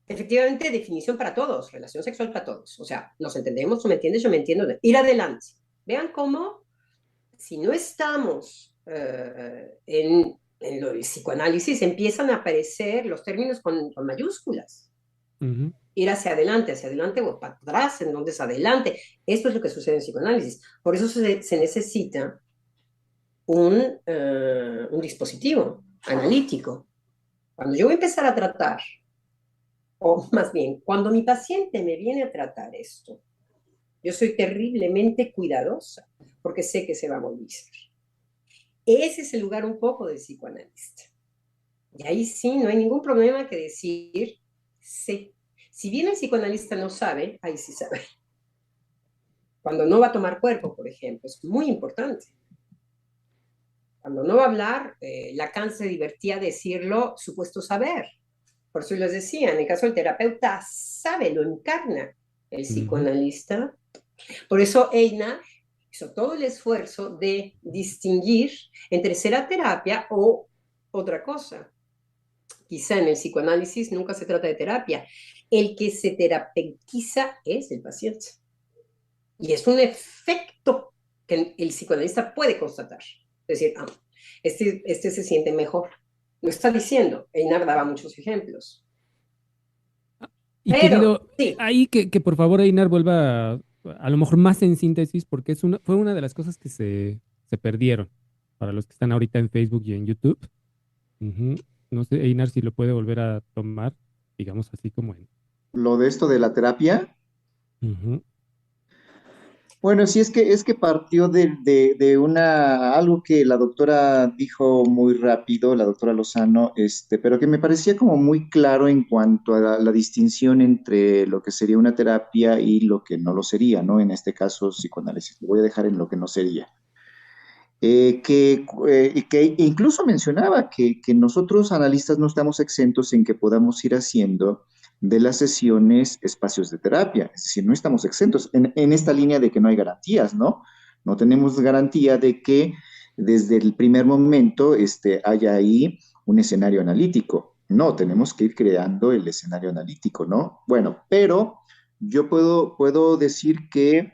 efectivamente, definición para todos, relación sexual para todos. O sea, nos entendemos, tú me entiendes, yo me entiendo. Ir adelante. Vean cómo, si no estamos en lo del psicoanálisis, empiezan a aparecer los términos con mayúsculas. Ujú. Ir hacia adelante o para atrás, en donde es adelante. Esto es lo que sucede en psicoanálisis. Por eso se necesita un dispositivo analítico. Cuando yo voy a empezar a tratar, o más bien, cuando mi paciente me viene a tratar esto, yo soy terriblemente cuidadosa porque sé que se va a movilizar. Ese es el lugar un poco del psicoanalista. Y ahí sí, no hay ningún problema que decir, sí. Si bien el psicoanalista no sabe, ahí sí sabe. Cuando no va a tomar cuerpo, por ejemplo, es muy importante. Cuando no va a hablar, Lacan se divertía decirlo supuesto saber. Por eso les decía, en el caso del terapeuta sabe, lo encarna. El Ujú. psicoanalista. Por eso Eina hizo todo el esfuerzo de distinguir entre ser terapia o otra cosa. quizá en el psicoanálisis nunca se trata de terapia. El que se terapeutiza es el paciente. Y es un efecto que el psicoanalista puede constatar. Es decir, este se siente mejor. Lo está diciendo. Einar daba muchos ejemplos. Y Pero, querido, sí, ahí que por favor Einar vuelva a lo mejor más en síntesis, porque fue una de las cosas que se perdieron para los que están ahorita en Facebook y en YouTube. Ujú. No sé, Einar, si lo puede volver a tomar, digamos así como en... Lo de esto de la terapia. Ujú. Bueno, sí, es que partió de algo que la doctora dijo muy rápido, la doctora Lozano, pero que me parecía como muy claro en cuanto a la distinción entre lo que sería una terapia y lo que no lo sería, ¿no? En este caso, psicoanálisis. Lo voy a dejar en lo que no sería. Que incluso mencionaba que nosotros analistas no estamos exentos en que podamos ir haciendo de las sesiones espacios de terapia, es decir, no estamos exentos en esta línea de que no hay garantías, ¿no? No tenemos garantía de que desde el primer momento haya ahí un escenario analítico. No, tenemos que ir creando el escenario analítico, ¿no? Bueno, pero yo puedo decir que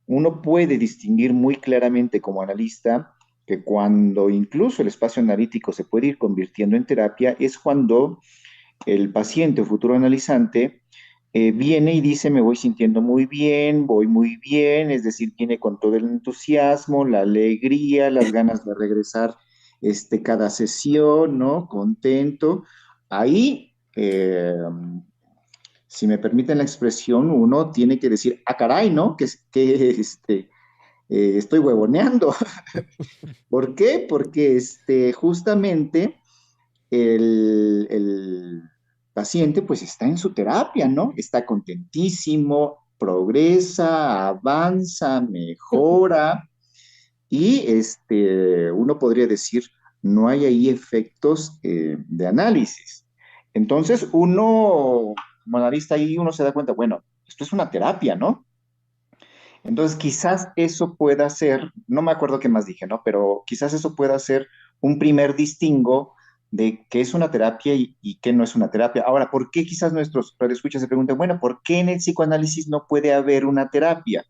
uno puede distinguir muy claramente como analista que cuando incluso el espacio analítico se puede ir convirtiendo en terapia es cuando el paciente o futuro analizante viene y dice, me voy sintiendo muy bien, voy muy bien, es decir, viene con todo el entusiasmo, la alegría, las ganas de regresar cada sesión, ¿no? Contento. Ahí, si me permiten la expresión, uno tiene que decir, ah, caray, ¿no? Estoy huevoneando. ¿Por qué? Porque justamente el paciente pues está en su terapia, ¿no? Está contentísimo, progresa, avanza, mejora y uno podría decir, no hay ahí efectos de análisis. Entonces uno, como analista ahí, uno se da cuenta, bueno, esto es una terapia, ¿no? Entonces, quizás eso pueda ser, no me acuerdo qué más dije, ¿no? Pero quizás eso pueda ser un primer distingo de qué es una terapia y qué no es una terapia. Ahora, ¿por qué quizás nuestros radioescuchas se preguntan, bueno, ¿por qué en el psicoanálisis no puede haber una terapia?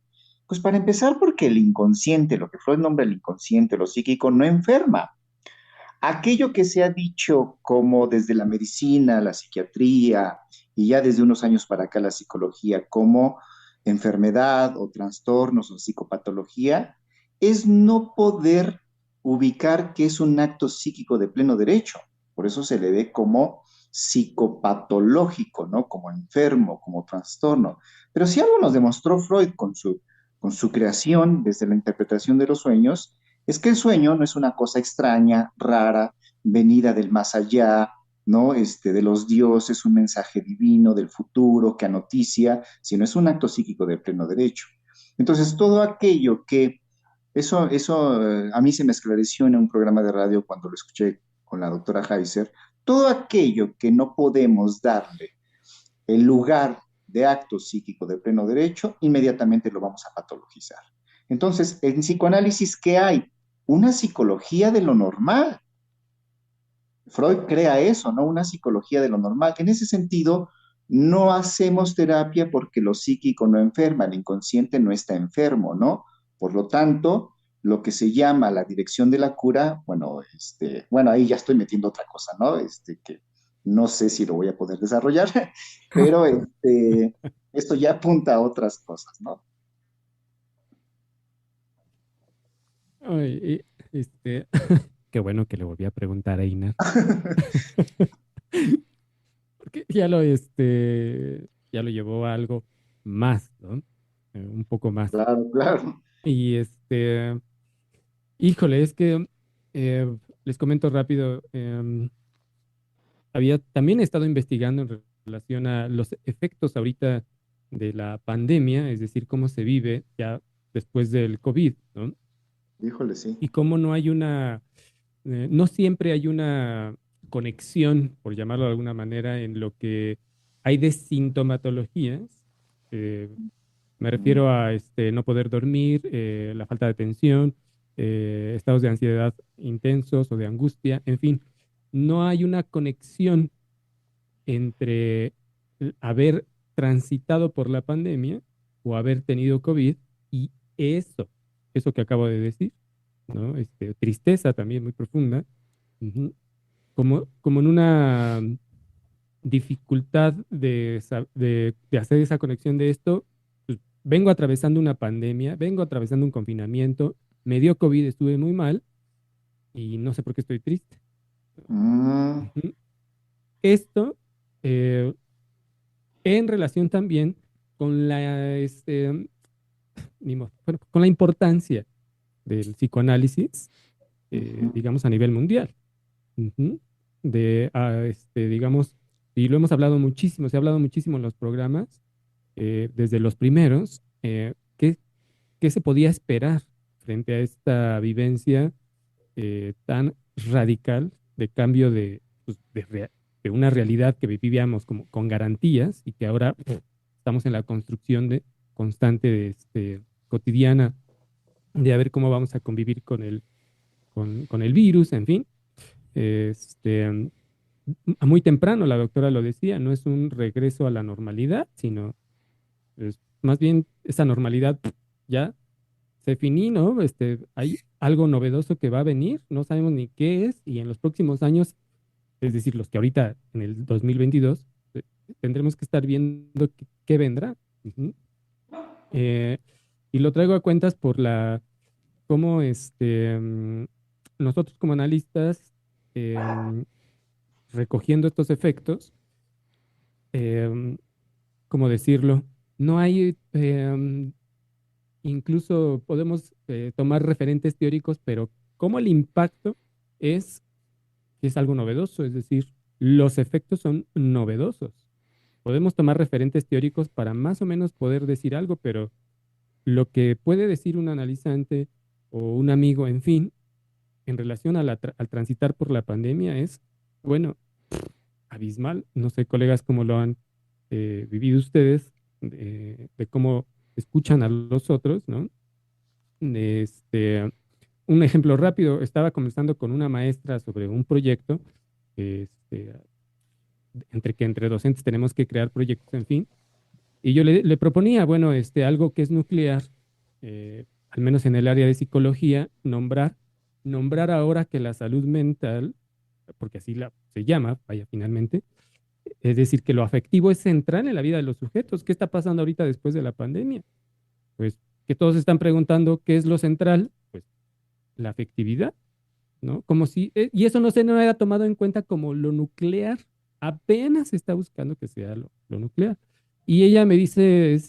Pues para empezar, porque el inconsciente, lo que Freud nombra el inconsciente, lo psíquico, no enferma. Aquello que se ha dicho como desde la medicina, la psiquiatría y ya desde unos años para acá la psicología como enfermedad o trastornos o psicopatología, es no poder ubicar que es un acto psíquico de pleno derecho. Por eso se le ve como psicopatológico, ¿no? Como enfermo, como trastorno. Pero si algo nos demostró Freud con su creación desde la interpretación de los sueños, es que el sueño no es una cosa extraña, rara, venida del más allá, ¿no? De los dioses, un mensaje divino del futuro que anoticia, sino es un acto psíquico de pleno derecho. Entonces, todo aquello que, eso a mí se me esclareció en un programa de radio cuando lo escuché con la doctora Heiser, todo aquello que no podemos darle el lugar de acto psíquico de pleno derecho, inmediatamente lo vamos a patologizar. Entonces, en psicoanálisis, ¿qué hay? Una psicología de lo normal. Freud crea eso, ¿no? Una psicología de lo normal. En ese sentido, no hacemos terapia porque lo psíquico no enferma, el inconsciente no está enfermo, ¿no? Por lo tanto, lo que se llama la dirección de la cura, bueno, ahí ya estoy metiendo otra cosa, ¿no? Que no sé si lo voy a poder desarrollar, pero esto ya apunta a otras cosas, ¿no? Ay, qué bueno que le volví a preguntar a Einar. Porque ya lo llevó a algo más, ¿no? Un poco más. Claro, claro. Y híjole, es que les comento rápido, había también estado investigando en relación a los efectos ahorita de la pandemia, es decir, cómo se vive ya después del COVID, ¿no? Híjole, sí. Y cómo no siempre hay una conexión, por llamarlo de alguna manera, en lo que hay de sintomatologías. eh, Me Ujú. refiero a no poder dormir, la falta de atención, estados de ansiedad intensos o de angustia, en fin, no hay una conexión entre haber transitado por la pandemia o haber tenido COVID y eso que acabo de decir, ¿no? Tristeza también muy profunda, ujú, como en una dificultad de hacer esa conexión de esto, pues, vengo atravesando una pandemia, vengo atravesando un confinamiento, me dio COVID, estuve muy mal y no sé por qué estoy triste. Mm, Ujú. Esto eh, en relación también con bueno, con la importancia del psicoanálisis, ujú. digamos, a nivel mundial. Ujú. Digamos, y lo hemos hablado muchísimo, se ha hablado muchísimo en los programas, desde los primeros, ¿qué se podía esperar frente a esta vivencia tan radical de cambio pues, de una realidad que vivíamos como con garantías y que ahora estamos en la construcción constante cotidiana de a ver cómo vamos a convivir con el virus, en fin. Este, a muy temprano, la doctora lo decía, no es un regreso a la normalidad, sino más bien esa normalidad ya se finí, ¿no? Hay algo novedoso que va a venir, no sabemos ni qué es, y en los próximos años, es decir, los que ahorita en el 2022, tendremos que estar viendo qué vendrá. Ujú. Eh, y lo traigo a cuentas por cómo nosotros como analistas, em, recogiendo estos efectos, em, ¿cómo decirlo? No hay, incluso podemos tomar referentes teóricos, pero cómo el impacto es algo novedoso, es decir, los efectos son novedosos. Podemos tomar referentes teóricos para más o menos poder decir algo, pero lo que puede decir un analizante o un amigo, en fin, en relación al transitar por la pandemia es, bueno, abismal. No sé, colegas, cómo lo han vivido ustedes, de cómo escuchan a los otros, ¿no? Este, un ejemplo rápido, estaba conversando con una maestra sobre un proyecto, este, entre docentes tenemos que crear proyectos, en fin, y yo le proponía, bueno, algo que es nuclear, al menos en el área de psicología, nombrar ahora que la salud mental, porque así se llama, vaya, finalmente, es decir, que lo afectivo es central en la vida de los sujetos. ¿Qué está pasando ahorita después de la pandemia? Pues que todos están preguntando qué es lo central, pues la afectividad, ¿no? Como si, y eso no era tomado en cuenta como lo nuclear, apenas se está buscando que sea lo nuclear. Y ella me dice,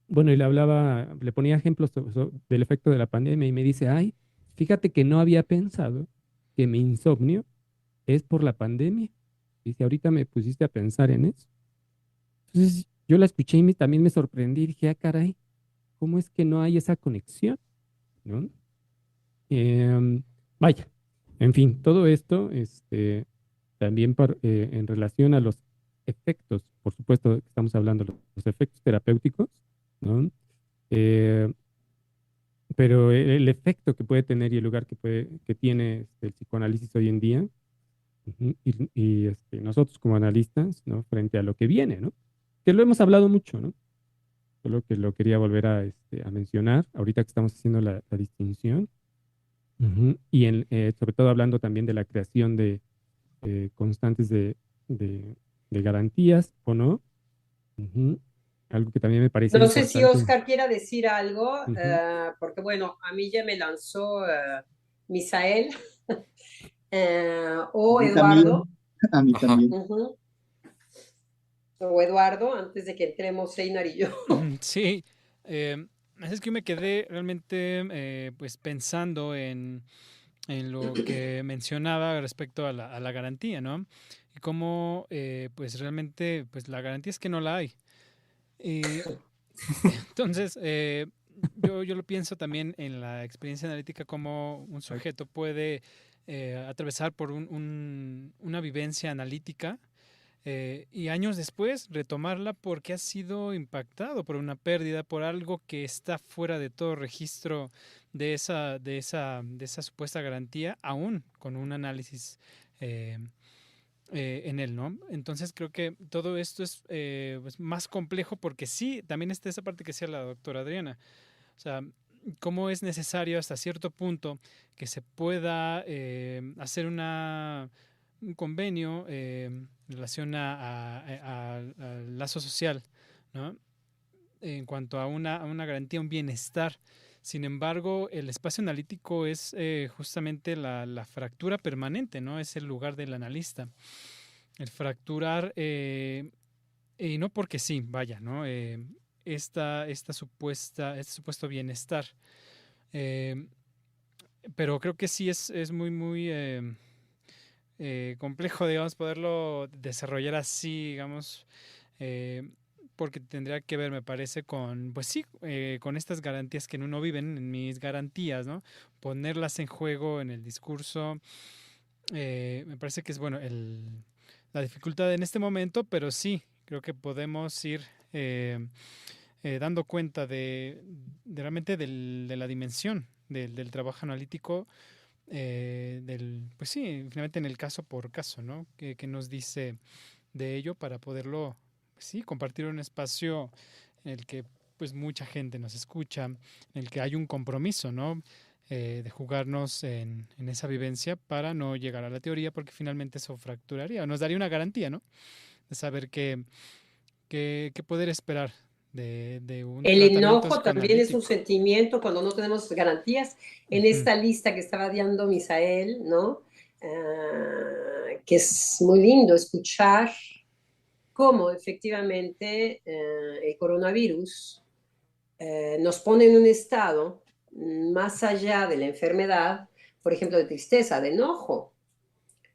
bueno, y le ponía ejemplos del efecto de la pandemia y me dice, ay, fíjate que no había pensado que mi insomnio es por la pandemia. Dice, ahorita me pusiste a pensar en eso. Entonces yo la escuché y también me sorprendí y dije, ah, caray, ¿cómo es que no hay esa conexión? ¿No? Em, Vaya, en fin, todo esto, también en relación a los efectos, por supuesto, estamos hablando de los efectos terapéuticos, ¿no? Eh, pero el efecto que puede tener y el lugar que tiene el psicoanálisis hoy en día, ujú, nosotros como analistas, ¿no? Frente a lo que viene, ¿no? Que lo hemos hablado mucho, ¿no? Solo que lo quería volver a mencionar, ahorita que estamos haciendo la distinción. Ujú. Y sobre todo hablando también de la creación de constantes de, de garantías, ¿o no? Ujú. Algo que también me parece No sé si importante. Oscar quiera decir algo, Ujú. porque bueno, a mí ya me lanzó Misael A o mí Eduardo, también, a mí Ajá. también. ujú, o Eduardo, antes de que entremos Einar y yo. Sí, es que yo me quedé realmente pues pensando en lo que mencionaba respecto a la garantía, ¿no? Y cómo pues realmente pues la garantía es que no la hay. Y entonces yo lo pienso también en la experiencia analítica, como un sujeto puede atravesar por una vivencia analítica y años después retomarla porque ha sido impactado por una pérdida, por algo que está fuera de todo registro de esa supuesta garantía, aún con un análisis eh, en él, ¿no? Entonces creo que todo esto es pues, más complejo porque sí, también está esa parte que decía la doctora Adriana. O sea, cómo es necesario hasta cierto punto que se pueda hacer un convenio en relación al lazo social, ¿no? En cuanto a una garantía, un bienestar. Sin embargo, el espacio analítico es justamente la fractura permanente, ¿no? Es el lugar del analista. El fracturar, y no porque sí, vaya, ¿no? Este supuesto bienestar. Eh, pero creo que sí es muy, muy complejo, digamos, poderlo desarrollar así, digamos, eh, porque tendría que ver, me parece, con, pues sí, con estas garantías que en uno viven, en mis garantías, ¿no? Ponerlas en juego en el discurso, me parece que es, bueno, la dificultad en este momento, pero sí, creo que podemos ir dando cuenta de realmente de la dimensión del trabajo analítico, pues sí, finalmente en el caso por caso, ¿no? Que nos dice de ello para poderlo, pues sí, compartir un espacio en el que pues mucha gente nos escucha, en el que hay un compromiso, ¿no? De jugarnos en esa vivencia para no llegar a la teoría, porque finalmente eso fracturaría, o nos daría una garantía, ¿no? De saber qué poder esperar de un El tratamiento enojo también es un psicoanalítico. sentimiento cuando no tenemos garantías. En Ujú. esta lista que estaba dando Misael, ¿no? Que es muy lindo escuchar cómo efectivamente el coronavirus nos pone en un estado más allá de la enfermedad, por ejemplo, de tristeza, de enojo.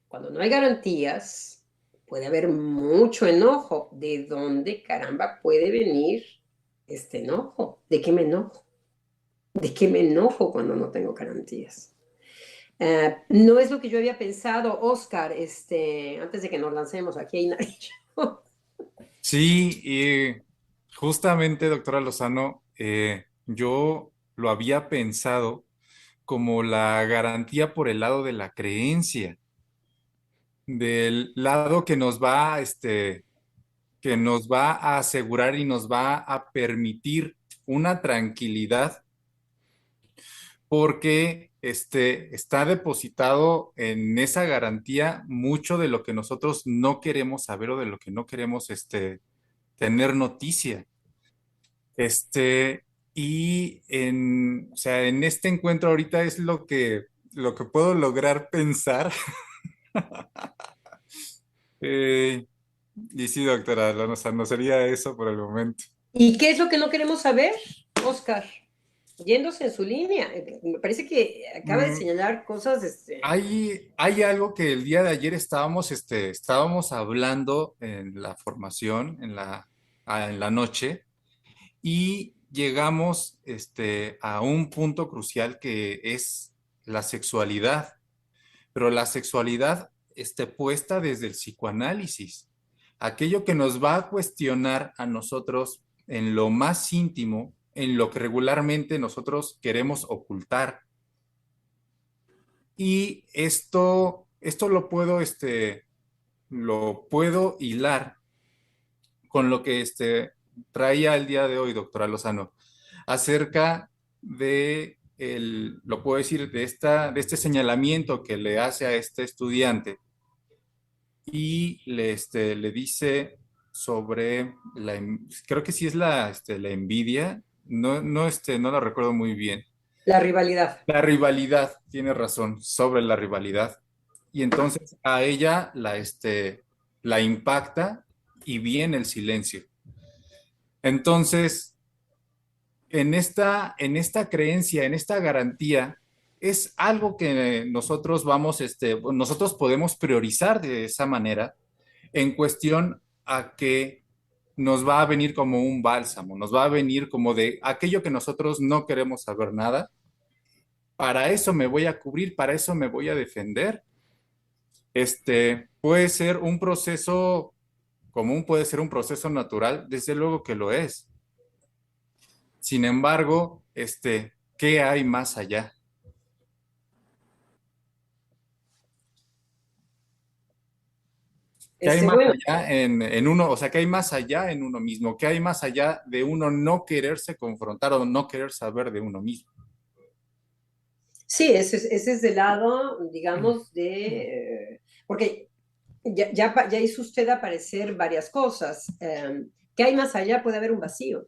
Cuando no hay garantías, puede haber mucho enojo. ¿De dónde caramba puede venir este enojo? ¿De qué me enojo? ¿De qué me enojo cuando no tengo garantías? No es lo que yo había pensado, Oscar, antes de que nos lancemos aquí. Sí, y justamente, doctora Lozano, yo lo había pensado como la garantía por el lado de la creencia, del lado que nos va a asegurar y nos va a permitir una tranquilidad, porque está depositado en esa garantía mucho de lo que nosotros no queremos saber o de lo que no queremos tener noticia. Este, o sea, en este encuentro ahorita es lo que puedo lograr pensar. Eh, y sí, doctora, o sea, no sería eso por el momento. ¿Y qué es lo que no queremos saber, Oscar? Yéndose en su línea. Me parece que acaba de Mm, señalar cosas. hay algo que el día de ayer estábamos hablando en la formación, en la noche, y llegamos a un punto crucial que es la sexualidad, pero la sexualidad puesta desde el psicoanálisis, aquello que nos va a cuestionar a nosotros en lo más íntimo, en lo que regularmente nosotros queremos ocultar. Y esto lo puedo hilar con lo que traía el día de hoy, doctora Lozano, acerca lo puedo decir, de este señalamiento que le hace a este estudiante y le dice sobre creo que sí es la envidia, no la recuerdo muy bien. La rivalidad. La rivalidad, tiene razón, sobre la rivalidad. Y entonces a ella la impacta y viene el silencio. Entonces, en esta creencia, en esta garantía, es algo que nosotros podemos priorizar de esa manera en cuestión a que nos va a venir como un bálsamo, nos va a venir como de aquello que nosotros no queremos saber nada. Para eso me voy a cubrir, para eso me voy a defender. Puede ser un proceso común, puede ser un proceso natural, desde luego que lo es. Sin embargo, ¿qué hay más allá? ¿Qué hay más Bueno, allá en uno? O sea, ¿qué hay más allá en uno mismo? ¿Qué hay más allá de uno no quererse confrontar o no querer saber de uno mismo? sí, ese es del lado, digamos, porque ya hizo usted aparecer varias cosas. ¿Qué hay más allá? Puede haber un vacío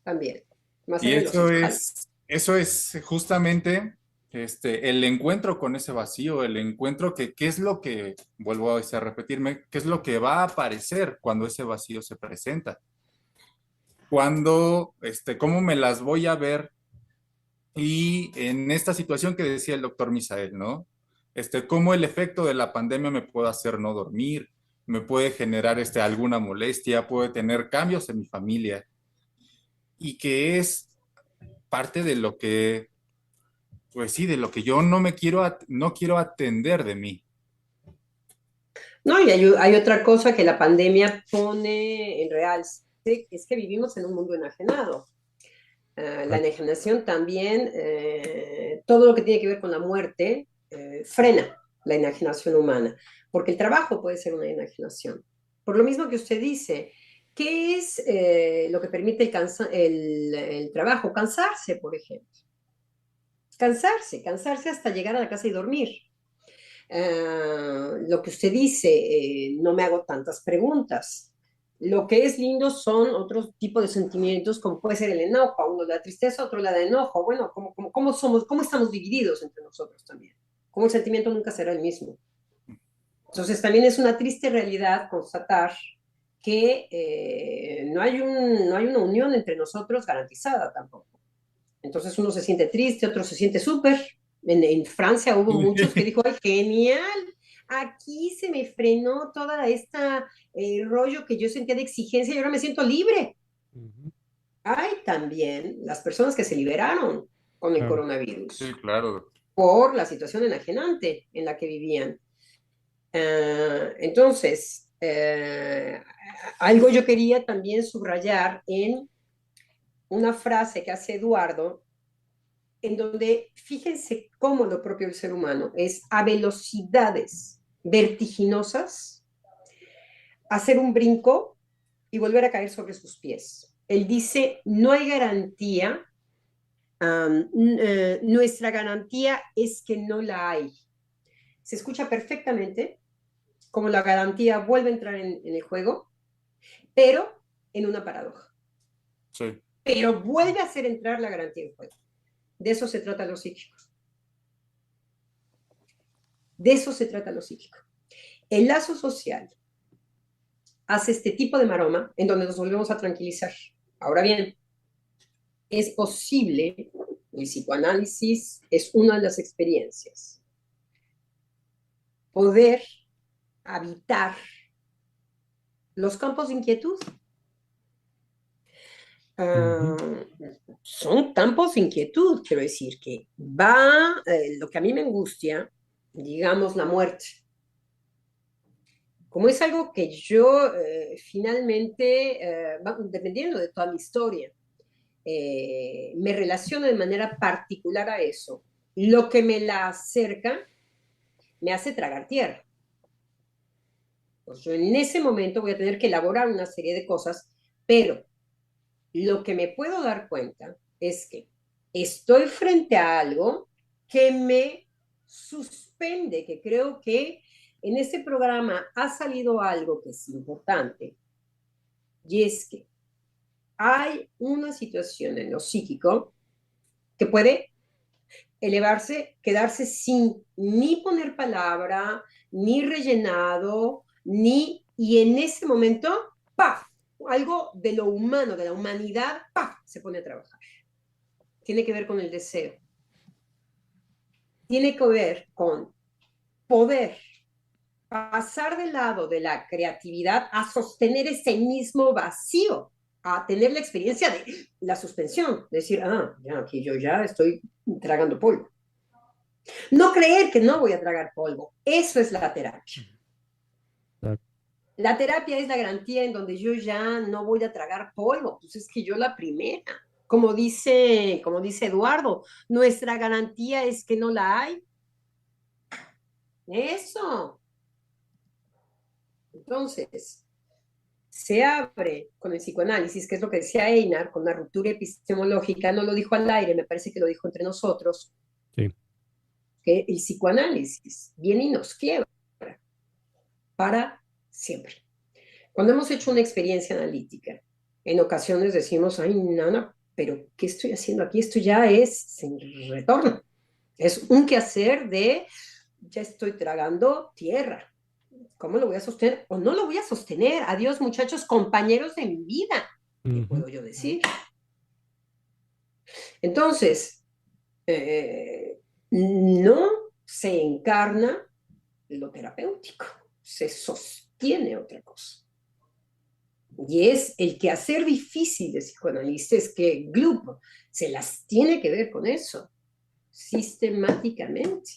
también, más Y allá de lo social. eso es justamente el encuentro con ese vacío, el encuentro ¿qué es lo que, vuelvo a repetirme, qué es lo que va a aparecer cuando ese vacío se presenta? Cuando, cómo me las voy a ver. Y en esta situación que decía el doctor Misael, ¿no? Cómo el efecto de la pandemia me puede hacer no dormir, me puede generar alguna molestia, puede tener cambios en mi familia y que es parte de lo que, pues sí, de lo que yo no me quiero, no quiero atender de mí. No, y hay otra cosa que la pandemia pone en realce, es que vivimos en un mundo enajenado. La enajenación también, todo lo que tiene que ver con la muerte, frena la enajenación humana, porque el trabajo puede ser una enajenación. Por lo mismo que usted dice, ¿qué es lo que permite el trabajo? Cansarse, por ejemplo. Cansarse hasta llegar a la casa y dormir. Lo que usted dice, no me hago tantas preguntas. Lo que es lindo son otros tipos de sentimientos, como puede ser el enojo. A uno le da tristeza, a otro le da enojo. Bueno, ¿cómo somos, cómo estamos divididos entre nosotros también? Cómo el sentimiento nunca será el mismo. Entonces, también es una triste realidad constatar que no hay una unión entre nosotros garantizada tampoco. Entonces uno se siente triste, otro se siente súper. En Francia hubo muchos que dijo, ay, genial, aquí se me frenó toda esta rollo que yo sentía de exigencia y ahora me siento libre. Ujú. Hay también las personas que se liberaron con el Claro. Sí, coronavirus claro. por la situación enajenante en la que vivían. Entonces, algo yo quería también subrayar en una frase que hace Eduardo, en donde fíjense cómo lo propio del ser humano es a velocidades vertiginosas hacer un brinco y volver a caer sobre sus pies. Él dice, no hay garantía, nuestra garantía es que no la hay. Se escucha perfectamente como la garantía vuelve a entrar en el juego, pero en una paradoja. Sí. Pero vuelve a hacer entrar la garantía en juego. De eso se trata lo psíquico. De eso se trata lo psíquico. El lazo social hace este tipo de maroma en donde nos volvemos a tranquilizar. Ahora bien, es posible, el psicoanálisis es una de las experiencias, poder habitar los campos de inquietud. Ujú. Son campos de inquietud, quiero decir, que va, lo que a mí me angustia, digamos, la muerte. Como es algo que yo finalmente, dependiendo de toda mi historia, me relaciono de manera particular a eso. Lo que me la acerca me hace tragar tierra. Pues yo en ese momento voy a tener que elaborar una serie de cosas, pero lo que me puedo dar cuenta es que estoy frente a algo que me suspende, que creo que en este programa ha salido algo que es importante, y es que hay una situación en lo psíquico que puede elevarse, quedarse sin ni poner palabra, ni rellenado, y en ese momento, ¡paf! Algo de lo humano, de la humanidad, ¡paf! Se pone a trabajar. Tiene que ver con el deseo. Tiene que ver con poder pasar del lado de la creatividad a sostener ese mismo vacío, a tener la experiencia de la suspensión, decir, ya aquí yo ya estoy tragando polvo. No creer que no voy a tragar polvo. Eso es la terapia. Exacto. La terapia es la garantía en donde yo ya no voy a tragar polvo. Pues es que yo la primera. Como dice Eduardo, nuestra garantía es que no la hay. Eso. Entonces, se abre con el psicoanálisis, que es lo que decía Einar, con una ruptura epistemológica, no lo dijo al aire, me parece que lo dijo entre nosotros, Sí. que el psicoanálisis viene y nos quiebra para siempre. Cuando hemos hecho una experiencia analítica, en ocasiones decimos, ay, Nana, pero ¿qué estoy haciendo aquí? Esto ya es sin retorno. Es un quehacer de, ya estoy tragando tierra. ¿Cómo lo voy a sostener? O no lo voy a sostener. Adiós, muchachos, compañeros de mi vida. ¿Qué puedo yo decir? Entonces, no se encarna lo terapéutico, se sostiene otra cosa. Y es el quehacer difícil de psicoanalista, es que Gluck se las tiene que ver con eso, sistemáticamente.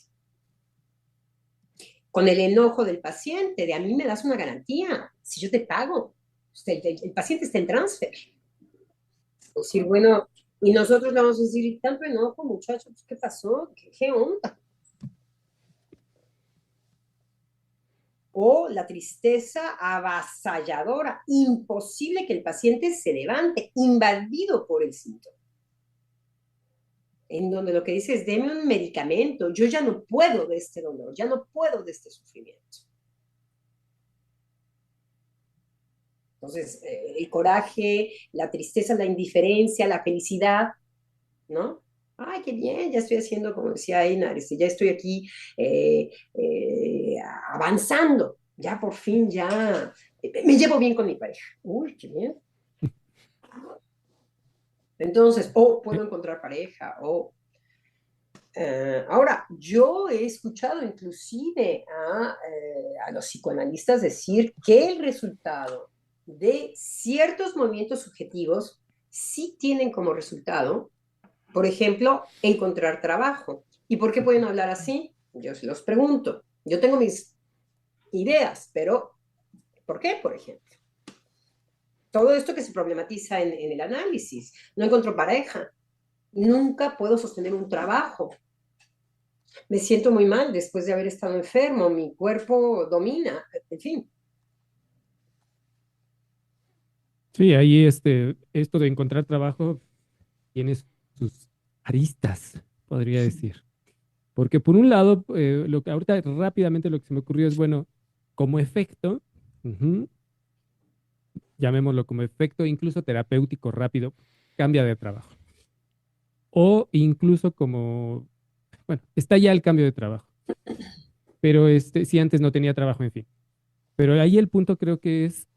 Con el enojo del paciente, de a mí me das una garantía, si yo te pago, el paciente está en transfer. Es decir, bueno, y nosotros le vamos a decir, tanto enojo, muchachos, ¿qué pasó? ¿Qué onda? O la tristeza avasalladora, imposible que el paciente se levante, invadido por el síntoma. En donde lo que dice es, deme un medicamento, yo ya no puedo de este dolor, ya no puedo de este sufrimiento. Entonces, el coraje, la tristeza, la indiferencia, la felicidad, ¿no? Ay, qué bien, ya estoy haciendo, como decía Einar, ya estoy aquí avanzando, ya por fin, ya me llevo bien con mi pareja. Uy, qué bien. Entonces, puedo encontrar pareja, ahora, yo he escuchado inclusive a los psicoanalistas decir que el resultado de ciertos movimientos subjetivos sí tienen como resultado, por ejemplo, encontrar trabajo. ¿Y por qué pueden hablar así? Yo se los pregunto. Yo tengo mis ideas, pero ¿por qué, por ejemplo? Todo esto que se problematiza en el análisis. No encuentro pareja. Nunca puedo sostener un trabajo. Me siento muy mal después de haber estado enfermo. Mi cuerpo domina. En fin. Sí, ahí esto de encontrar trabajo tiene sus aristas, podría decir. Porque por un lado, lo que ahorita rápidamente lo que se me ocurrió es, bueno, como efecto, llamémoslo como efecto incluso terapéutico rápido, cambia de trabajo. O incluso como, bueno, está ya el cambio de trabajo. Pero si antes no tenía trabajo, en fin. Pero ahí el punto creo que es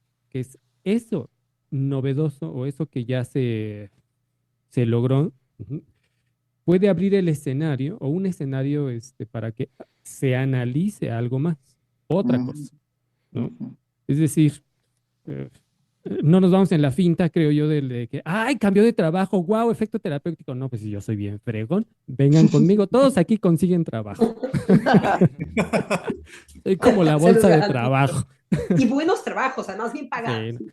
eso novedoso o eso que ya se logró, puede abrir el escenario o un escenario para que se analice algo más, otra cosa, ¿no? Es decir, no nos vamos en la finta, creo yo, de que, ¡ay, cambió de trabajo! ¡Wow! Efecto terapéutico. No, pues si yo soy bien fregón, vengan conmigo, todos aquí consiguen trabajo. Soy como la bolsa de trabajo. Y buenos trabajos, además bien pagados. Sí,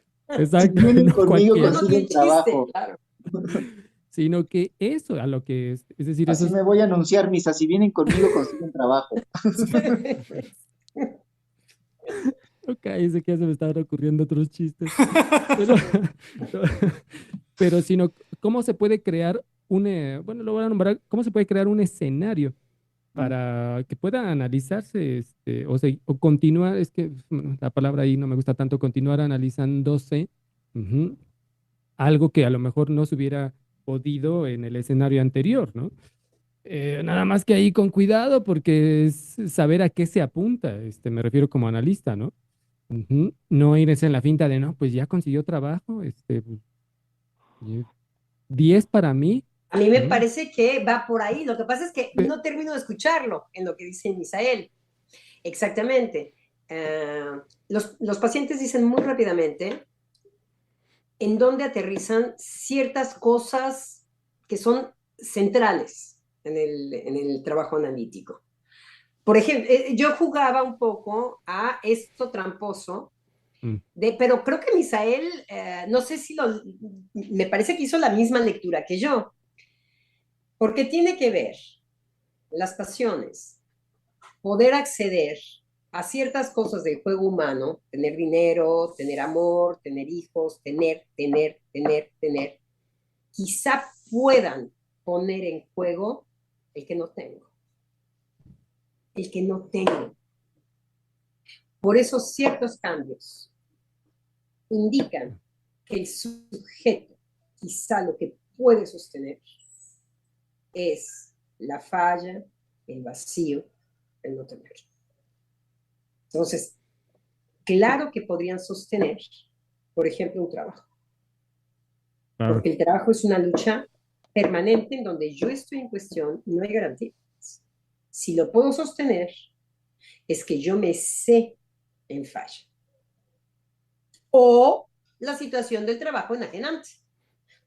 exacto. Si vienen No conmigo cualquiera. consiguen trabajo. Claro. Sino que eso a lo que es decir, Así eso me voy a anunciar, misa, si vienen conmigo consiguen trabajo. Ok, sé que ya se me estaban ocurriendo otros chistes. Pero sino, ¿cómo se puede crear bueno, lo voy a nombrar, ¿cómo se puede crear un escenario para que pueda analizarse, o continuar, es que la palabra ahí no me gusta tanto, continuar analizándose algo que a lo mejor no se hubiera podido en el escenario anterior, ¿no? Nada más que ahí con cuidado, porque es saber a qué se apunta, me refiero como analista, ¿no? No irse en la finta de, no, pues ya consiguió trabajo, 10 para mí. A mí me parece que va por ahí. Lo que pasa es que no termino de escucharlo en lo que dice Misael. Exactamente. Los pacientes dicen muy rápidamente en dónde aterrizan ciertas cosas que son centrales en el trabajo analítico. Por ejemplo, yo jugaba un poco a esto tramposo, pero creo que Misael, no sé si me parece que hizo la misma lectura que yo, porque tiene que ver las pasiones, poder acceder a ciertas cosas del juego humano, tener dinero, tener amor, tener hijos, tener, quizá puedan poner en juego el que no tengo, el que no tengo. Por eso ciertos cambios indican que el sujeto quizá lo que puede sostener es la falla, el vacío, el no tener. Entonces, claro que podrían sostener, por ejemplo, un trabajo. Claro. Porque el trabajo es una lucha permanente en donde yo estoy en cuestión y no hay garantías. Si lo puedo sostener, es que yo me sé en falla. O la situación del trabajo enajenante.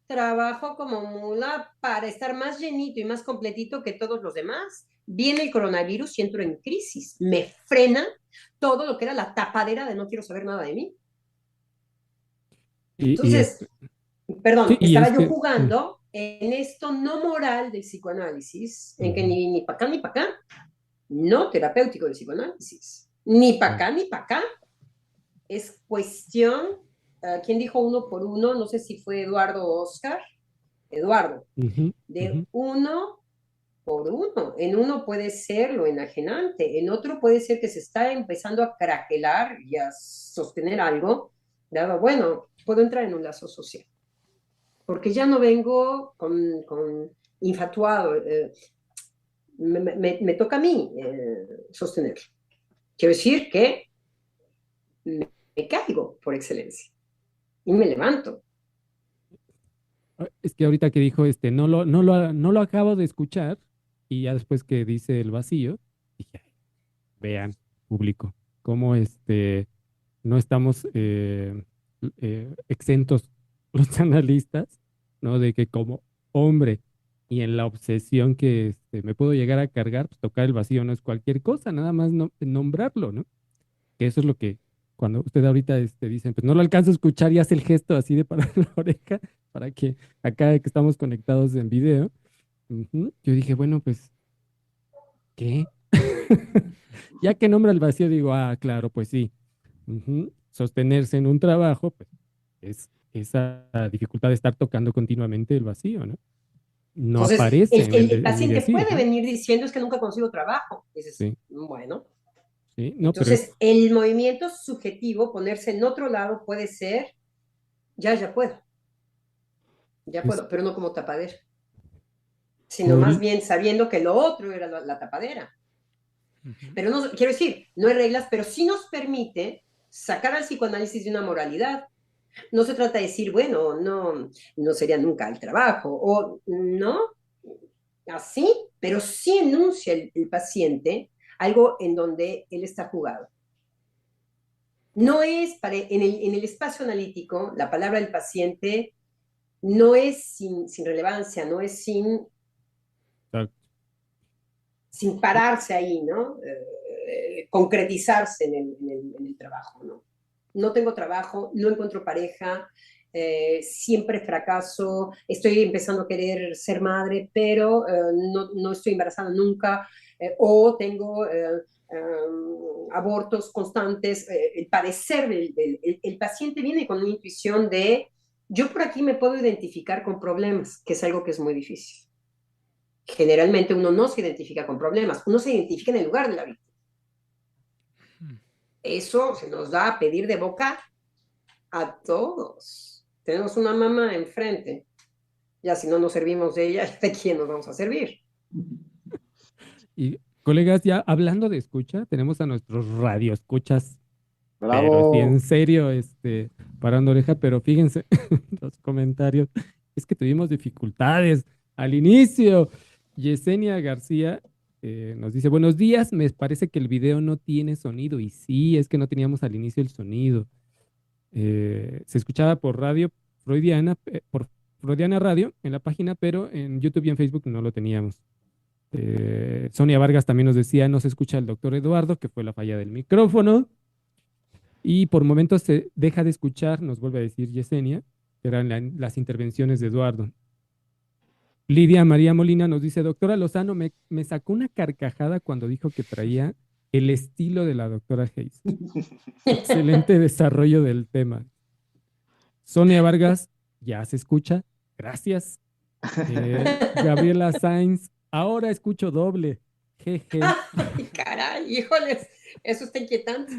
Trabajo como mula para estar más llenito y más completito que todos los demás. Viene el coronavirus y entro en crisis. Me frena todo lo que era la tapadera de no quiero saber nada de mí. Entonces, perdón, sí, estaba yo jugando en esto no moral del psicoanálisis, en que ni para acá ni para acá, no terapéutico del psicoanálisis, ni para acá ni para acá. Es cuestión, ¿quién dijo uno por uno? No sé si fue Eduardo o Oscar. Eduardo, de uno por uno. En uno puede ser lo enajenante, en otro puede ser que se está empezando a craquelar y a sostener algo. Dado, bueno, puedo entrar en un lazo social. Porque ya no vengo con infatuado. Me toca a mí sostenerlo. Quiero decir que me caigo por excelencia y me levanto. Es que ahorita que dijo, no lo acabo de escuchar, y ya después que dice el vacío, dije, vean, público, cómo no estamos exentos los analistas, ¿no? De que como hombre y en la obsesión que me puedo llegar a cargar, pues tocar el vacío no es cualquier cosa, nada más nombrarlo, ¿no? Que eso es lo que cuando usted ahorita dice, pues no lo alcanzo a escuchar y hace el gesto así de parar la oreja para que acá que estamos conectados en video, yo dije, bueno, pues, ¿qué? Ya que nombra el vacío, digo, ah, claro, pues sí. Sostenerse en un trabajo, pues, es esa dificultad de estar tocando continuamente el vacío, ¿no? No Entonces, aparece el en mi paciente decir, puede ¿no? venir diciendo es que nunca consigo trabajo. Dices, Sí, bueno. sí, no, pero Entonces, el movimiento subjetivo, ponerse en otro lado, puede ser, ya puedo, pero no como tapadera, sino más bien sabiendo que lo otro era la tapadera. Pero no, quiero decir, no hay reglas, pero sí nos permite sacar al psicoanálisis de una moralidad. No se trata de decir, bueno, no sería nunca el trabajo, o no, así, pero sí enuncia el paciente algo en donde él está jugado. No es, en el espacio analítico, la palabra del paciente no es sin relevancia, no es sin pararse ahí, ¿no? Concretizarse en el trabajo, ¿no? No tengo trabajo, no encuentro pareja, siempre fracaso, estoy empezando a querer ser madre, pero no estoy embarazada nunca, o tengo abortos constantes. El parecer el paciente viene con una intuición de, yo por aquí me puedo identificar con problemas, que es algo que es muy difícil. Generalmente uno no se identifica con problemas, uno se identifica en el lugar de la víctima. Eso se nos da a pedir de boca a todos. Tenemos una mamá enfrente. Ya si no nos servimos de ella, ¿de quién nos vamos a servir? Y colegas, ya hablando de escucha, tenemos a nuestros radioescuchas, ¡Bravo! pero sí, en serio, parando oreja, pero fíjense los comentarios, es que tuvimos dificultades al inicio. Yesenia García nos dice, buenos días, me parece que el video no tiene sonido, y sí, es que no teníamos al inicio el sonido. Se escuchaba por radio freudiana, por Freudiana Radio en la página, pero en YouTube y en Facebook no lo teníamos. Sonia Vargas también nos decía, no se escucha el doctor Eduardo, que fue la falla del micrófono. Y por momentos se deja de escuchar, nos vuelve a decir Yesenia, que eran las intervenciones de Eduardo. Lidia María Molina nos dice, doctora Lozano, me sacó una carcajada cuando dijo que traía el estilo de la doctora Hayes. Excelente desarrollo del tema. Sonia Vargas, ya se escucha. Gracias. Gabriela Sainz, ahora escucho doble. Jeje. Ay, caray, híjoles, eso está inquietante.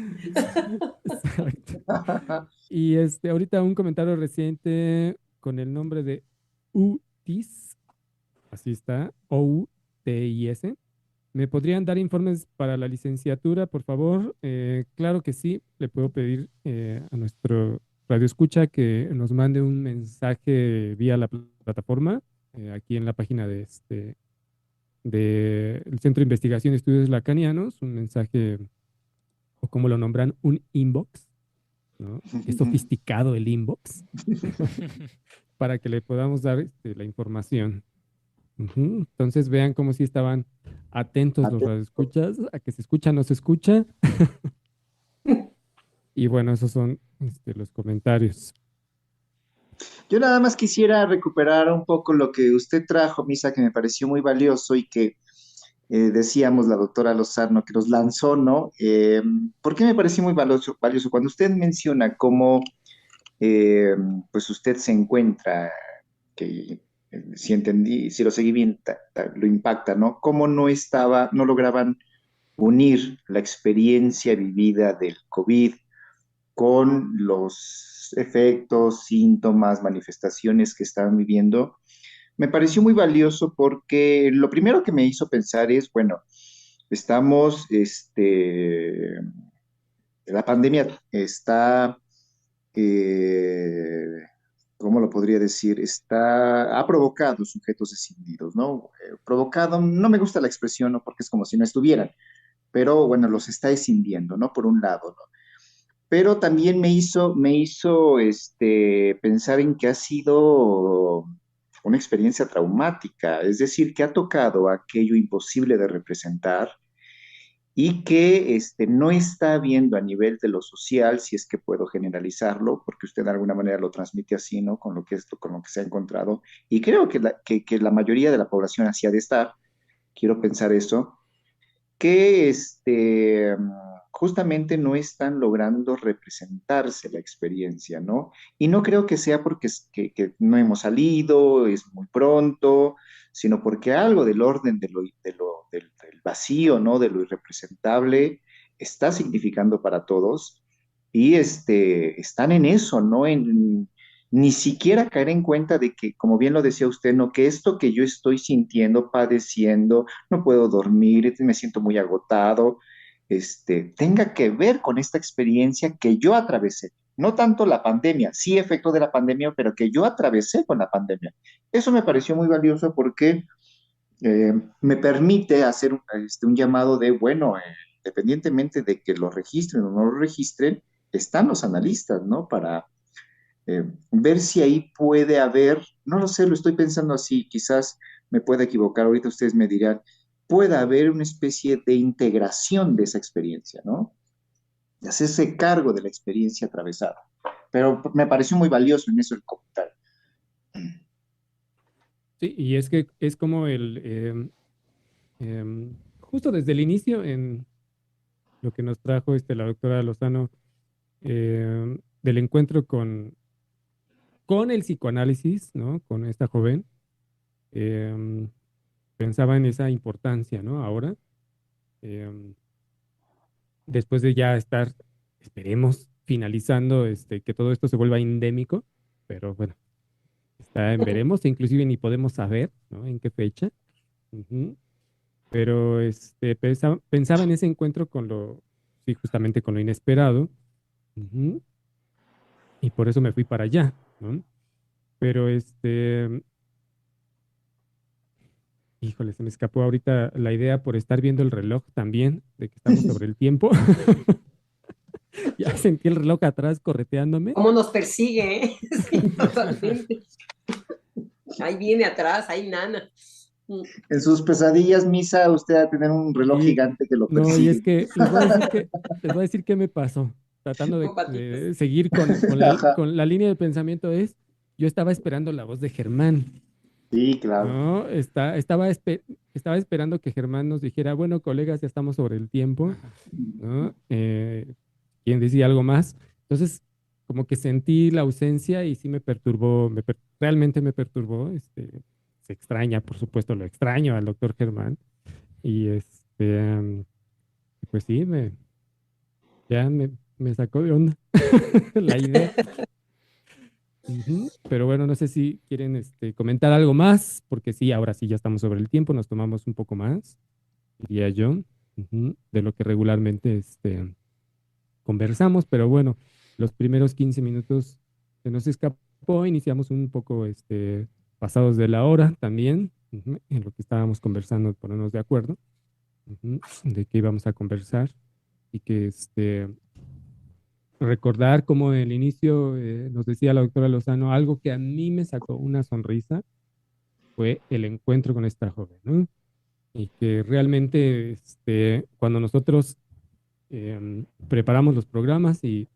Exacto. Y ahorita un comentario reciente con el nombre de UTIS, así está, OUTIS. ¿Me podrían dar informes para la licenciatura, por favor? Claro que sí, le puedo pedir a nuestro radio escucha que nos mande un mensaje vía la plataforma, aquí en la página de del Centro de Investigación y Estudios Lacanianos, un mensaje, o como lo nombran, un inbox, ¿no? Es sofisticado el inbox, para que le podamos dar la información. Entonces vean cómo sí estaban atentos los radioescuchas, a que se escucha, no se escucha. Y bueno, esos son los comentarios. Yo nada más quisiera recuperar un poco lo que usted trajo, Misa, que me pareció muy valioso y que decíamos la doctora Lozano, que nos lanzó, ¿no? ¿Por qué me pareció muy valioso? Cuando usted menciona cómo, pues usted se encuentra, que si entendí, si lo seguí bien, lo impacta, ¿no? Cómo no lograban unir la experiencia vivida del COVID con los efectos, síntomas, manifestaciones que estaban viviendo. Me pareció muy valioso porque lo primero que me hizo pensar es, bueno, estamos, la pandemia está, eh, ¿cómo lo podría decir? Ha provocado sujetos escindidos, ¿no? Provocado, no me gusta la expresión, ¿no? Porque es como si no estuvieran, pero bueno, los está escindiendo, ¿no? Por un lado, ¿no? Pero también me hizo pensar en que ha sido una experiencia traumática, es decir, que ha tocado aquello imposible de representar y que no está viendo a nivel de lo social, si es que puedo generalizarlo, porque usted de alguna manera lo transmite así, ¿no? Con lo que se ha encontrado. Y creo que la mayoría de la población así ha de estar, quiero pensar eso, que justamente no están logrando representarse la experiencia, ¿no? Y no creo que sea porque que no hemos salido, es muy pronto, sino porque algo del orden del vacío, ¿no? De lo irrepresentable está significando para todos y están en eso, ¿no? Ni siquiera caer en cuenta de que, como bien lo decía usted, ¿no? Que esto que yo estoy sintiendo, padeciendo, no puedo dormir, me siento muy agotado, tenga que ver con esta experiencia que yo atravesé. No tanto la pandemia, sí efecto de la pandemia, pero que yo atravesé con la pandemia. Eso me pareció muy valioso porque me permite hacer un llamado de, bueno, independientemente de que lo registren o no lo registren, están los analistas, ¿no? Para ver si ahí puede haber, no lo sé, lo estoy pensando así, quizás me pueda equivocar, ahorita ustedes me dirán, pueda haber una especie de integración de esa experiencia, ¿no? De hacerse cargo de la experiencia atravesada. Pero me pareció muy valioso en eso el comentario. Sí, y es que es como justo desde el inicio, en lo que nos trajo la doctora Lozano, del encuentro con el psicoanálisis, ¿no? Con esta joven, em, pensaba en esa importancia, ¿no? Ahora, em, después de ya estar, esperemos, finalizando, que todo esto se vuelva endémico, pero bueno, está en veremos, e inclusive ni podemos saber, ¿no? En qué fecha. Ujú. Pero pensaba en ese encuentro sí, justamente con lo inesperado. Ujú. Y por eso me fui para allá, ¿no? Pero híjole, se me escapó ahorita la idea por estar viendo el reloj también, de que estamos sobre el tiempo. Ya sentí el reloj atrás correteándome. ¿Cómo nos persigue, eh? Sí, totalmente. Ahí viene atrás, ahí Nana. En sus pesadillas, Misa, usted va a tener un reloj Sí, gigante que lo no, y persigue. es que les voy a decir qué me pasó. Tratando Con patitas. de seguir con Ajá. la línea de pensamiento yo estaba esperando la voz de Germán. Sí, claro. ¿no? Estaba esperando que Germán nos dijera, bueno, colegas, ya estamos sobre el tiempo, ¿no? ¿Quién decía algo más? Entonces, como que sentí la ausencia y sí me perturbó, realmente me perturbó. Se extraña, por supuesto, lo extraño al doctor Germán. Y pues sí, ya me sacó de onda la idea. Ujú. Pero bueno, no sé si quieren comentar algo más, porque sí, ahora sí ya estamos sobre el tiempo, nos tomamos un poco más, diría yo, de lo que regularmente conversamos, pero bueno, los primeros 15 minutos se nos escapó, iniciamos un poco pasados de la hora también, en lo que estábamos conversando, ponernos de acuerdo, de qué íbamos a conversar y que recordar como el inicio nos decía la doctora Lozano, algo que a mí me sacó una sonrisa fue el encuentro con esta joven, ¿no? Y que realmente cuando nosotros preparamos los programas y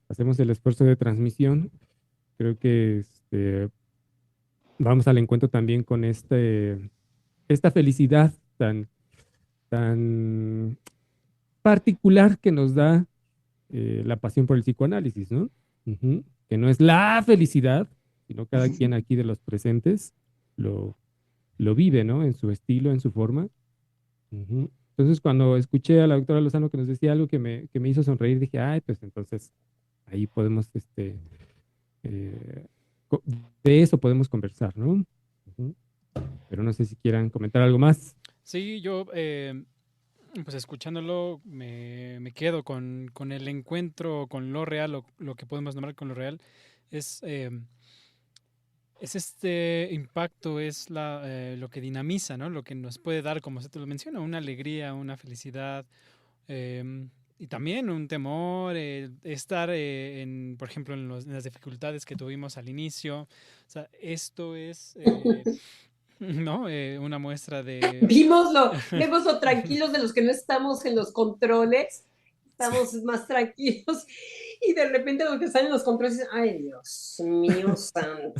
hacemos el esfuerzo de transmisión, creo que vamos al encuentro también con esta felicidad tan particular que nos da la pasión por el psicoanálisis, ¿no? Que no es la felicidad, sino cada quien aquí de los presentes lo, lo vive, ¿no? En su estilo, en su forma. Entonces, cuando escuché a la doctora Lozano que nos decía algo que me hizo sonreír, dije, ay, pues entonces ahí podemos, eh, co- de eso podemos conversar, ¿no? Ujú. Pero no sé si quieran comentar algo más. Sí, yo, pues escuchándolo, me quedo con el encuentro con lo real, lo que podemos nombrar con lo real. Es, es este impacto, es lo que dinamiza, ¿no? Lo que nos puede dar, como se te lo menciona, una alegría, una felicidad, y también un temor, estar, por ejemplo, en las dificultades que tuvimos al inicio. O sea, esto es, ¿no? Una muestra de... Vemos lo tranquilos de los que no estamos en los controles, Sí, estamos más tranquilos y de repente los que están en los controles dicen, ay Dios mío santo,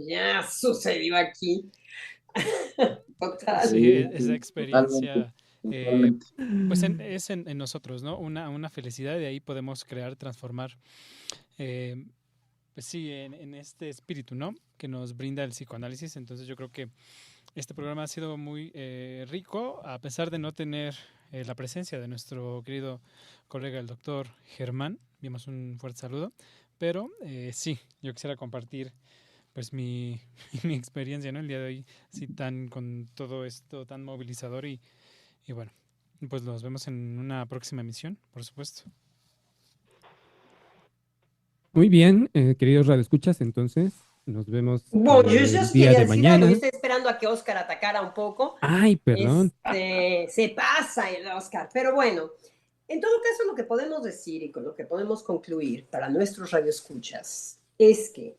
ya sucedió aquí. Total. sí, Sí, esa sí, totalmente, experiencia, eh, totalmente. pues es en nosotros, ¿no? Una felicidad, y de ahí podemos crear, transformar, eh, pues sí, en este espíritu, ¿no? Que nos brinda el psicoanálisis. Entonces yo creo que este programa ha sido muy rico, a pesar de no tener la presencia de nuestro querido colega, el doctor Germán. Enviamos un fuerte saludo. Pero sí, yo quisiera compartir pues mi experiencia, ¿no? El día de hoy, sí, con todo esto tan movilizador y bueno, pues nos vemos en una próxima emisión, por supuesto. Muy bien, queridos radioescuchas, entonces nos vemos Bueno, yo el sí día quería de decir algo, yo mañana. estoy esperando a que Oscar atacara un poco. Ay, perdón. Se pasa el Oscar, pero bueno, en todo caso lo que podemos decir y con lo que podemos concluir para nuestros radioescuchas es que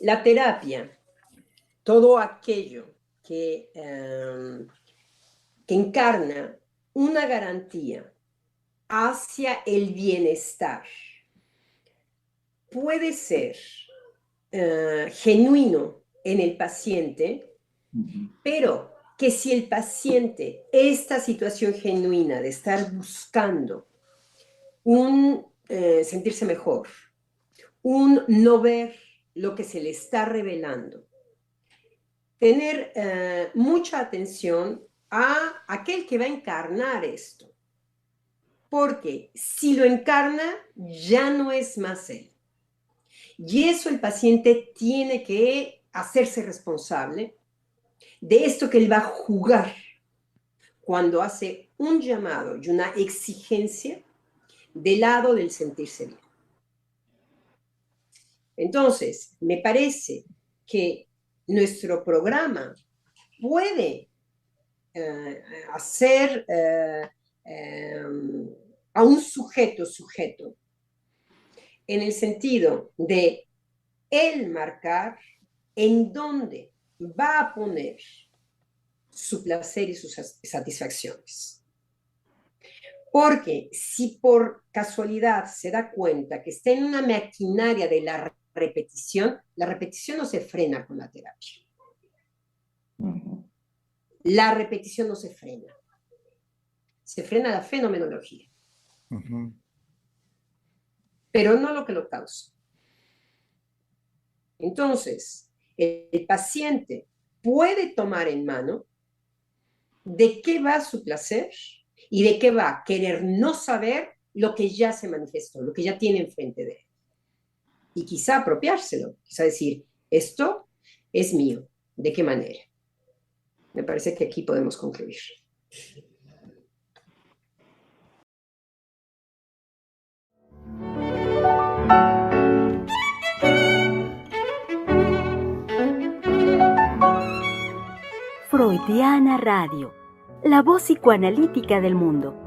la terapia, todo aquello que encarna una garantía hacia el bienestar, puede ser genuino en el paciente, pero que si el paciente, esta situación genuina de estar buscando sentirse mejor, un no ver lo que se le está revelando, tener mucha atención a aquel que va a encarnar esto, porque si lo encarna, ya no es más él. Y eso el paciente tiene que hacerse responsable de esto que él va a jugar cuando hace un llamado y una exigencia del lado del sentirse bien. Entonces, me parece que nuestro programa puede hacer a un sujeto en el sentido de él marcar en dónde va a poner su placer y sus satisfacciones. Porque si por casualidad se da cuenta que está en una maquinaria de la repetición no se frena con la terapia. Ujú. La repetición no se frena. Se frena la fenomenología, Ujú. pero no lo que lo causa. Entonces, el paciente puede tomar en mano de qué va su placer y de qué va a querer no saber lo que ya se manifestó, lo que ya tiene enfrente de él. Y quizá apropiárselo, quizá decir, esto es mío, ¿de qué manera? Me parece que aquí podemos concluir. Freudiana Radio, la voz psicoanalítica del mundo.